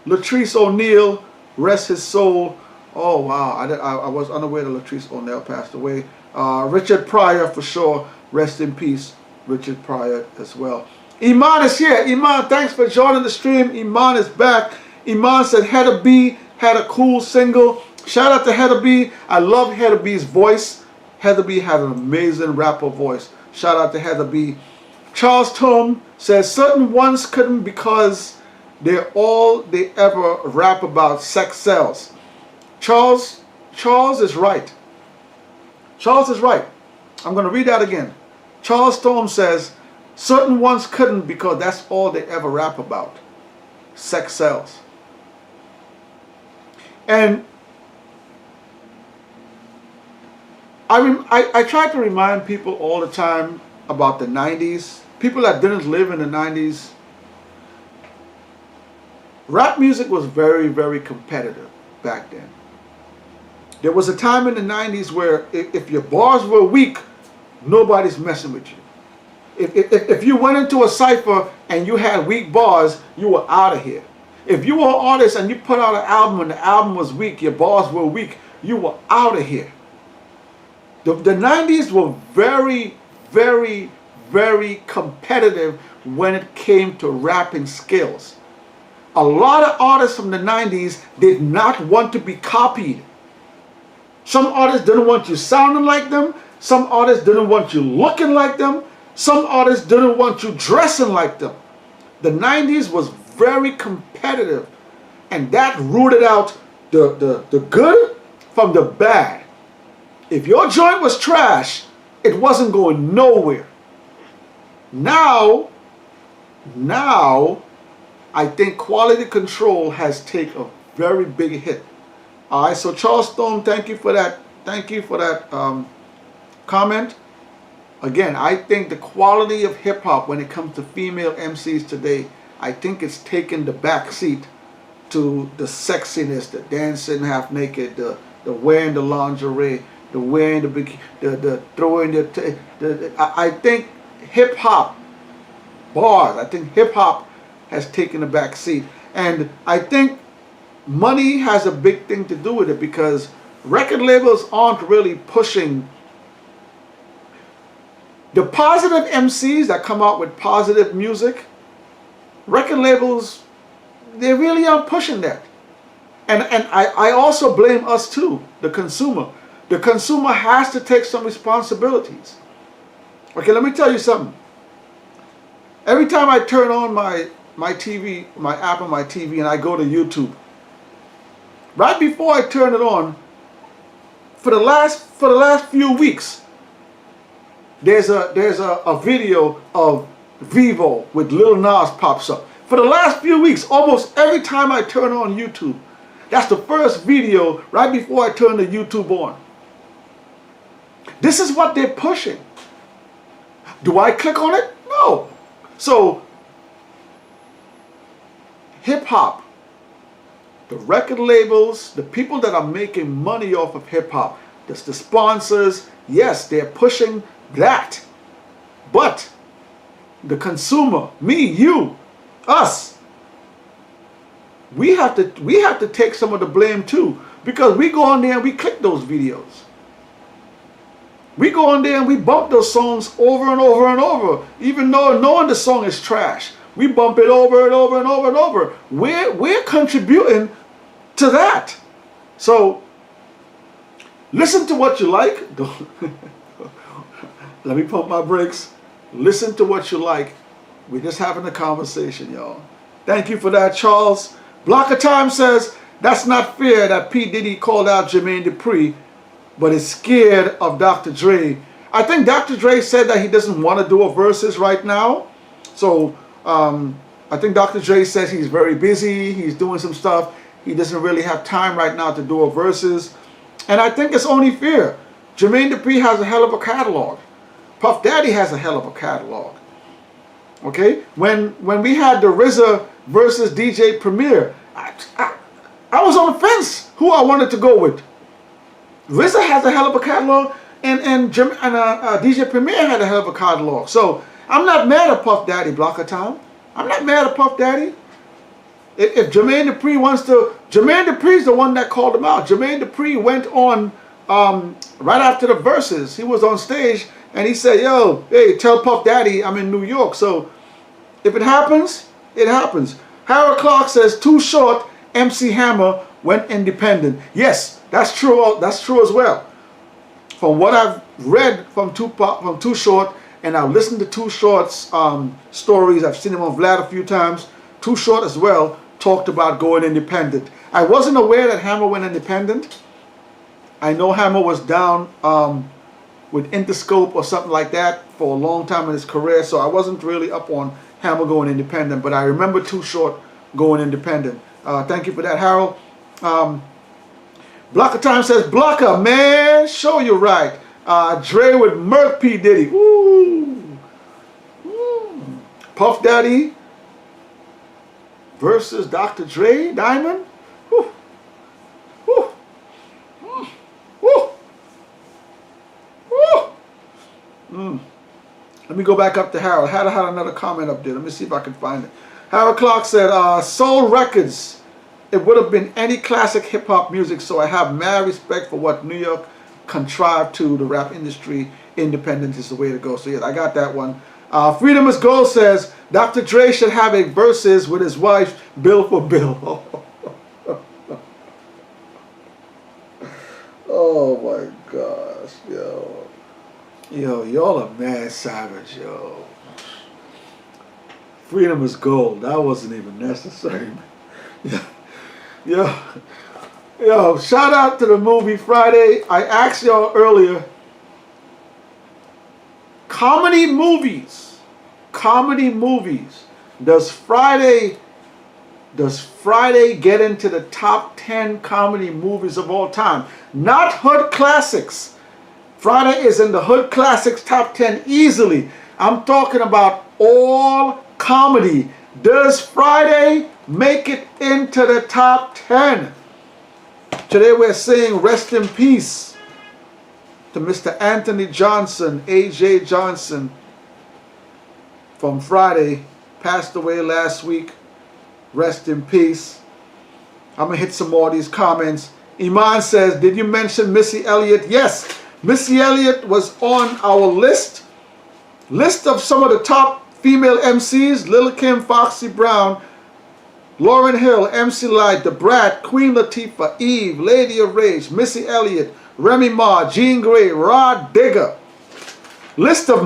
S1: Latrice O'Neal, rest his soul. Oh wow, I was unaware that Latrice O'Neal passed away. Richard Pryor for sure, rest in peace, Richard Pryor as well. Iman is here. Iman, thanks for joining the stream. Iman is back. Iman said Heather B had a cool single. Shout out to Heather B. I love Heather B's voice. Heather B had an amazing rapper voice. Shout out to Heather B. Charles Tom says certain ones couldn't because they're all they ever rap about sex sells. Charles is right. Charles is right. I'm going to read that again. Charles Storm says, certain ones couldn't because that's all they ever rap about. Sex sells. And I try to remind people all the time about the 90s. People that didn't live in the 90s. Rap music was very, very competitive back then. There was a time in the 90s where if your bars were weak, nobody's messing with you. If you went into a cypher and you had weak bars, you were out of here. If you were an artist and you put out an album and the album was weak, your bars were weak, you were out of here. The 90s were very, very, very competitive when it came to rapping skills. A lot of artists from the 90s did not want to be copied. Some artists didn't want you sounding like them. Some artists didn't want you looking like them. Some artists didn't want you dressing like them. The 90s was very competitive, and that rooted out the good from the bad. If your joint was trash, it wasn't going nowhere. Now, I think quality control has taken a very big hit. All right, so Charles Stone, thank you for that. Thank you for that comment. Again, I think the quality of hip hop when it comes to female MCs today, I think it's taken the back seat to the sexiness, the dancing half naked, the wearing the lingerie. the wearing the bikini, the throwing I think hip hop bars. I think hip hop has taken a back seat, and I think money has a big thing to do with it because record labels aren't really pushing the positive MCs that come out with positive music. Record labels, they really aren't pushing that. And I also blame us too, the consumer. The consumer has to take some responsibilities. Okay, let me tell you something. Every time I turn on my TV, my app on my TV, and I go to YouTube, right before I turn it on, for the last few weeks, there's a video of Vivo with Lil Nas pops up. For the last few weeks, almost every time I turn on YouTube, that's the first video right before I turn the YouTube on. This is what they're pushing. Do I click on it? No. So, hip hop, the record labels, the people that are making money off of hip hop, the sponsors, yes, they're pushing that. But the consumer, me, you, us, we have to take some of the blame too, because we go on there and we click those videos. We go on there and we bump those songs over and over and over, even though knowing the song is trash. We bump it over and over and over and over. We're contributing to that. So listen to what you like. Let me pump my brakes. Listen to what you like. We're just having a conversation, y'all. Thank you for that, Charles. Block of Time says, that's not fair that P. Diddy called out Jermaine Dupri, but is scared of Dr. Dre. I think Dr. Dre said that he doesn't want to do a verses right now. So I think Dr. Dre says he's very busy. He's doing some stuff. He doesn't really have time right now to do a verses. And I think it's only fair. Jermaine Dupri has a hell of a catalog. Puff Daddy has a hell of a catalog. Okay? When we had the RZA versus DJ Premier, I was on the fence who I wanted to go with. RZA has a hell of a catalog, and DJ Premier had a hell of a catalog. So I'm not mad at Puff Daddy, Block of Time. I'm not mad at Puff Daddy. If Jermaine Dupri wants to, Jermaine Dupri's the one that called him out. Jermaine Dupri went on right after the verses. He was on stage and he said, yo, hey, tell Puff Daddy I'm in New York. So if it happens, it happens. Harold Clark says, Too Short, MC Hammer went independent. Yes, that's true. That's true as well. From what I've read from Too Short, and I've listened to Too Short's stories, I've seen him on Vlad a few times. Too Short as well talked about going independent. I wasn't aware that Hammer went independent. I know Hammer was down with Interscope or something like that for a long time in his career, so I wasn't really up on Hammer going independent, but I remember Too Short going independent. Thank you for that, Harold. Blocker Time says, Blocker, man, show you right. Dre with Merc P. Diddy. Ooh. Ooh. Puff Daddy versus Dr. Dre, Diamond. Woo. Woo. Woo. Woo. Let me go back up to Harold. Harold had another comment up there. Let me see if I can find it. Harold Clark said, Soul Records. It would have been any classic hip-hop music, so I have mad respect for what New York contrived to the rap industry. Independence is the way to go. So, yes, I got that one. Freedom is Gold says, Dr. Dre should have a versus with his wife, Bill for Bill. Oh, my gosh, yo. Yo, y'all are mad savage, yo. Freedom is Gold. That wasn't even necessary. Yeah. Yo, shout out to the movie Friday. I asked y'all earlier, comedy movies, does Friday get into the top 10 comedy movies of all time? Not Hood Classics. Friday is in the Hood Classics top 10 easily. I'm talking about all comedy. Does Friday make it into the top 10? Today we're saying rest in peace to Mr. Anthony Johnson, AJ Johnson, from Friday, passed away last week. Rest in peace. I'm going to hit some more of these comments. Iman says, did you mention Missy Elliott? Yes, Missy Elliott was on our list of some of the top female MCs: Lil' Kim, Foxy Brown, Lauryn Hill, MC Lyte, Da Brat, Queen Latifah, Eve, Lady of Rage, Missy Elliott, Remy Ma, Jean Grey, Rod Digger. List of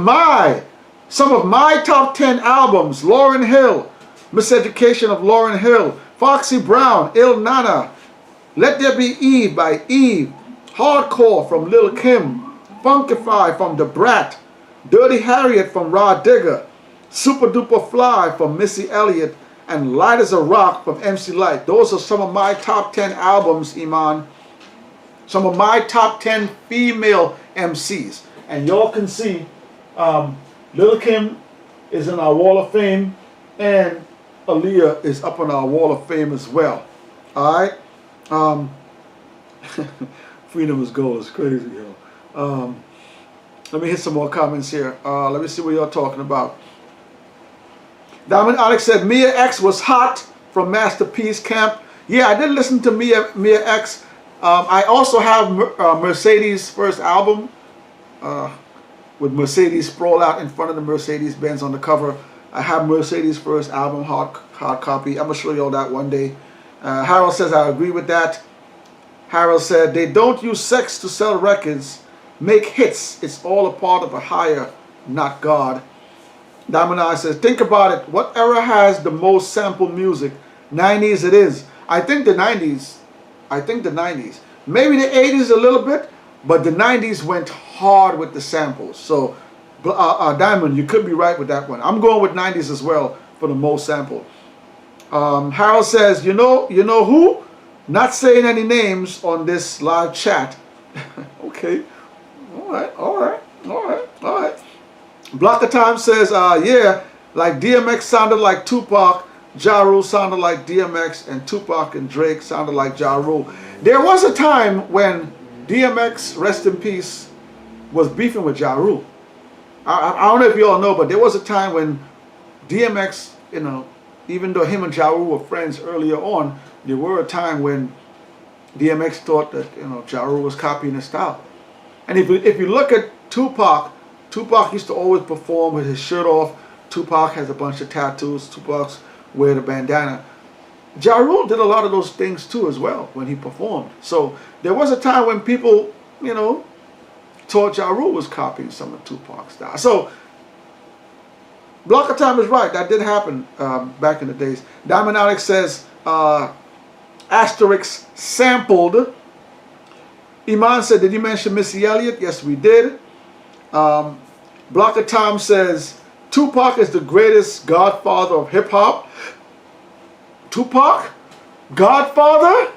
S1: some of my top 10 albums: Lauryn Hill, Miseducation of Lauryn Hill, Foxy Brown, Il Nana, Let There Be Eve by Eve, Hardcore from Lil' Kim, Funkify from Da Brat, Dirty Harriet from Rod Digger, Super Duper Fly from Missy Elliott, and Light as a Rock from MC Lyte. Those are some of my top 10 albums, Iman. Some of my top 10 female MCs. And y'all can see Lil' Kim is in our Wall of Fame, and Aaliyah is up on our Wall of Fame as well. Alright? Freedom is gold. It's crazy, yo. Let me hit some more comments here. Let me see what y'all talking about. Diamond Alex said Mia X was hot from Masterpiece Camp. Yeah, I did listen to Mia X. I also have Mercedes' first album with Mercedes sprawled out in front of the Mercedes-Benz on the cover. I have Mercedes' first album, hard copy. I'm going to show you all that one day. Harold says, I agree with that. Harold said, they don't use sex to sell records, make hits. It's all a part of a higher, not God. Diamond Eye says, think about it. What era has the most sample music? 90s it is. I think the 90s. Maybe the 80s a little bit, but the 90s went hard with the samples. So, Diamond, you could be right with that one. I'm going with 90s as well for the most sample. Harold says, you know who? Not saying any names on this live chat. Okay. All right. Block of Time says, yeah, like DMX sounded like Tupac, Ja Rule sounded like DMX, and Tupac and Drake sounded like Ja Rule. There was a time when DMX, rest in peace, was beefing with Ja Rule. I don't know if you all know, but there was a time when DMX, even though him and Ja Rule were friends earlier on, there were a time when DMX thought that Ja Rule was copying his style. And if you look at Tupac used to always perform with his shirt off. Tupac has a bunch of tattoos. Tupac's wear the bandana. Ja Rule did a lot of those things too as well when he performed. So there was a time when people, thought Ja Rule was copying some of Tupac's style. So Block of Time is right. That did happen back in the days. Diamond Alex says, Asterix sampled. Iman said, did you mention Missy Elliott? Yes, we did. Block of Time says, Tupac is the greatest godfather of hip-hop. Tupac? Godfather?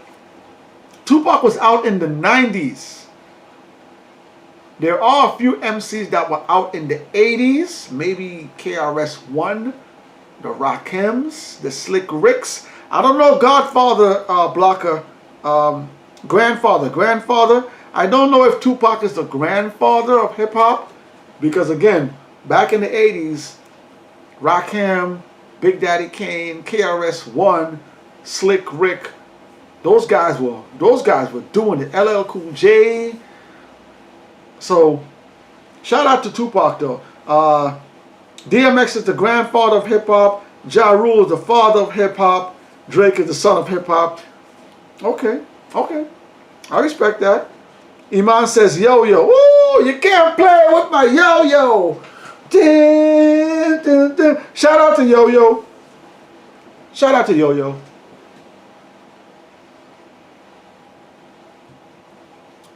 S1: Tupac was out in the 90s. There are a few MCs that were out in the 80s. Maybe KRS-One, the Rakims, the Slick Ricks. I don't know Godfather, Blocker. Grandfather. I don't know if Tupac is the grandfather of hip-hop. Because again, back in the 80s, Rakim, Big Daddy Kane, KRS-One, Slick Rick, those guys were doing it. LL Cool J. So, shout out to Tupac though. DMX is the grandfather of hip hop. Ja Rule is the father of hip hop. Drake is the son of hip hop. Okay. I respect that. Iman says yo-yo. Ooh, you can't play with my yo-yo. Shout out to yo-yo.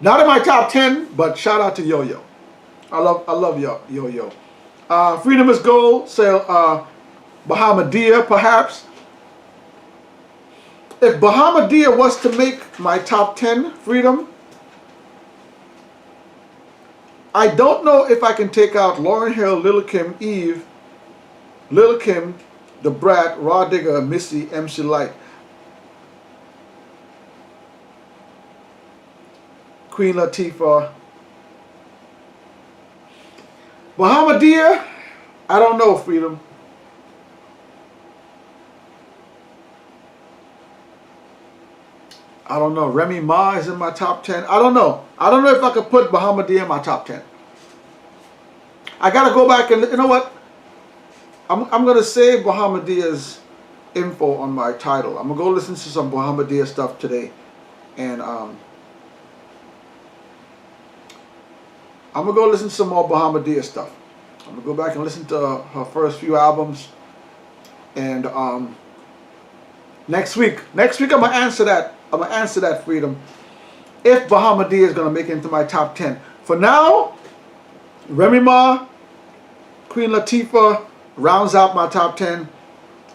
S1: Not in my top 10, but shout out to yo-yo. I love yo-yo. Freedom is gold. Say Bahamadia, perhaps. If Bahamadia was to make my top 10, Freedom, I don't know if I can take out Lauryn Hill, Lil' Kim, Eve, Lil' Kim, Da Brat, Rod Digger, Missy, MC Lyte, Queen Latifah, Bahamadia, I don't know, Freedom. I don't know. Remy Ma is in my top 10. I don't know. I don't know if I could put Bahamadia in my top 10. I got to go back and, you know what? I'm going to save Bahamadia's info on my title. I'm going to go listen to some Bahamadia stuff today. And I'm going to go listen to some more Bahamadia stuff. I'm going to go back and listen to her first few albums. And next week I'm going to answer that. I'm going to answer that, Freedom, if Bahamadia is going to make it into my top 10. For now, Remy Ma, Queen Latifah rounds out my top 10.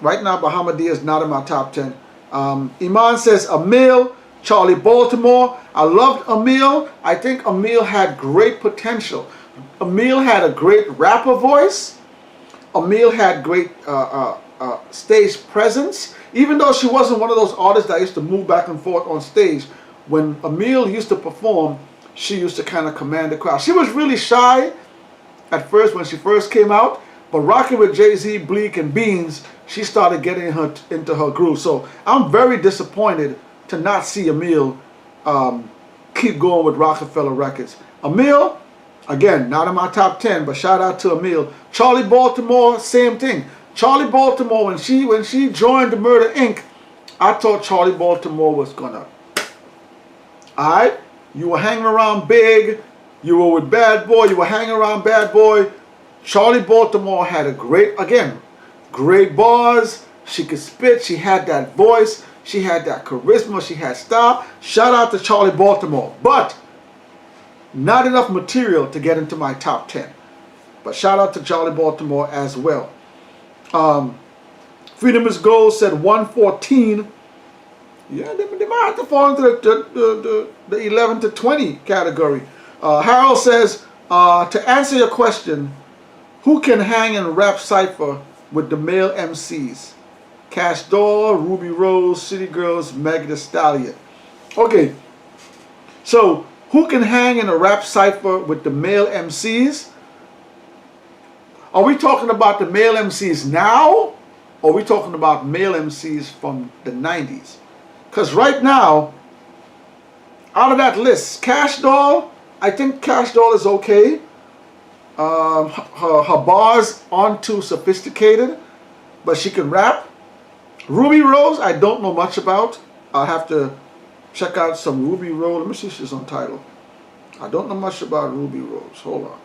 S1: Right now, Bahamadia is not in my top 10. Iman says Emil, Charlie Baltimore. I loved Emil. I think Emil had great potential. Emil had a great rapper voice. Emil had great stage presence. Even though she wasn't one of those artists that used to move back and forth on stage, when Emil used to perform, she used to kind of command the crowd. She was really shy at first when she first came out, but rocking with Jay-Z, Bleak, and Beans, she started getting into her groove. So I'm very disappointed to not see Emil keep going with Rockefeller Records. Emil, again, not in my top 10, but shout out to Emil. Charlie Baltimore, same thing. Charlie Baltimore, when she joined the Murder Inc., I thought Charlie Baltimore was gonna. Alright? You were hanging around Big, you were with Bad Boy, you were hanging around Bad Boy. Charlie Baltimore had a great bars. She could spit, she had that voice, she had that charisma, she had style. Shout out to Charlie Baltimore. But not enough material to get into my top 10. But shout out to Charlie Baltimore as well. Freedom is Gold said 114. Yeah, they might have to fall into the 11 to 20 category. Harold says, to answer your question, who can hang and rap cypher with the male MCs? Cash Doll, Ruby Rose, City Girls, Meg Thee Stallion. Okay, so who can hang in a rap cypher with the male MCs? Are we talking about the male MCs now? Or are we talking about male MCs from the 90s? Because right now, out of that list, Cash Doll, I think Cash Doll is okay. Her bars aren't too sophisticated, but she can rap. Ruby Rose, I don't know much about. I'll have to check out some Ruby Rose. Let me see if she's on Tidal. I don't know much about Ruby Rose. Hold on.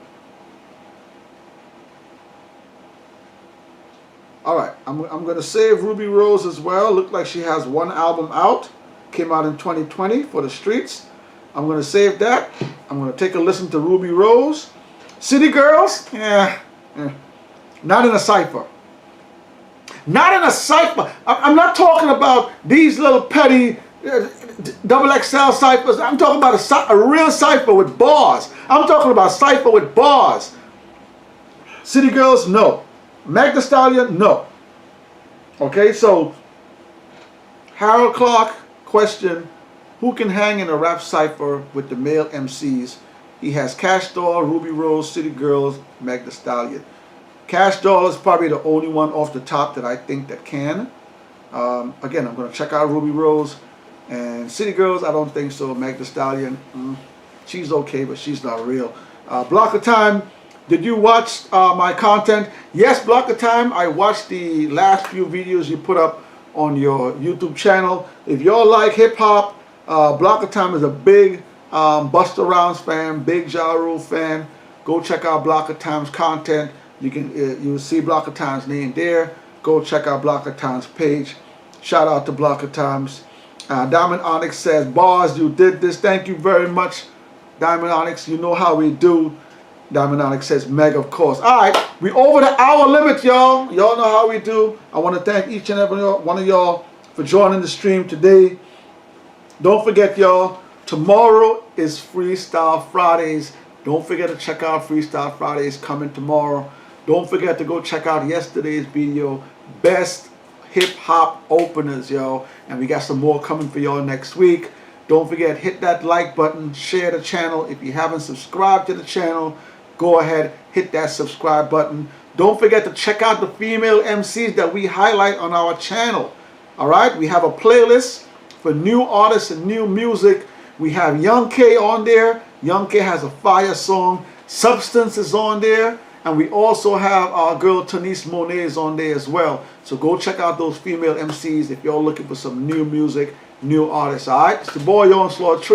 S1: Alright, I'm going to save Ruby Rose as well. Looked like she has one album out. Came out in 2020 for the streets. I'm going to save that. I'm going to take a listen to Ruby Rose. City Girls? Not in a cypher. Not in a cypher. I'm not talking about these little petty double XL ciphers. I'm talking about a real cypher with bars. I'm talking about cypher with bars. City Girls? No. Meg Thee Stallion? No. Okay, so Harold Clark question, who can hang in a rap cypher with the male MCs? He has Cash Doll, Ruby Rose, City Girls, Meg Thee Stallion. Cash Doll is probably the only one off the top that I think that can. Again, I'm going to check out Ruby Rose. And City Girls, I don't think so. Meg Thee Stallion, she's okay, but she's not real. Block of Time, did you watch my content? Yes, Block of Time, I watched the last few videos you put up on your YouTube channel. If y'all like hip-hop, Block of Time is a big Busta Rhymes fan, big Ja Rule fan. Go check out Block of Time's content. You can you'll see Block of Time's name there. Go check out Block of Time's page. Shout out to Block of Times. Diamond Onyx says, bars, you did this. Thank you very much, Diamond Onyx. You know how we do. Diamond Onyx says, Meg, of course. All right, we over the hour limit, y'all. Y'all know how we do. I want to thank each and every one of y'all for joining the stream today. Don't forget, y'all, tomorrow is Freestyle Fridays. Don't forget to check out Freestyle Fridays coming tomorrow. Don't forget to go check out yesterday's video, Best Hip Hop Openers, yo. And we got some more coming for y'all next week. Don't forget, hit that like button, share the channel. If you haven't subscribed to the channel, go ahead, hit that subscribe button. Don't forget to check out the female MCs that we highlight on our channel. All right, we have a playlist for new artists and new music. We have Young K on there. Young K has a fire song. Substance is on there. And we also have our girl Tanise Monet is on there as well. So go check out those female MCs if you're looking for some new music, new artists. All right, it's the boy Onslaught Tree.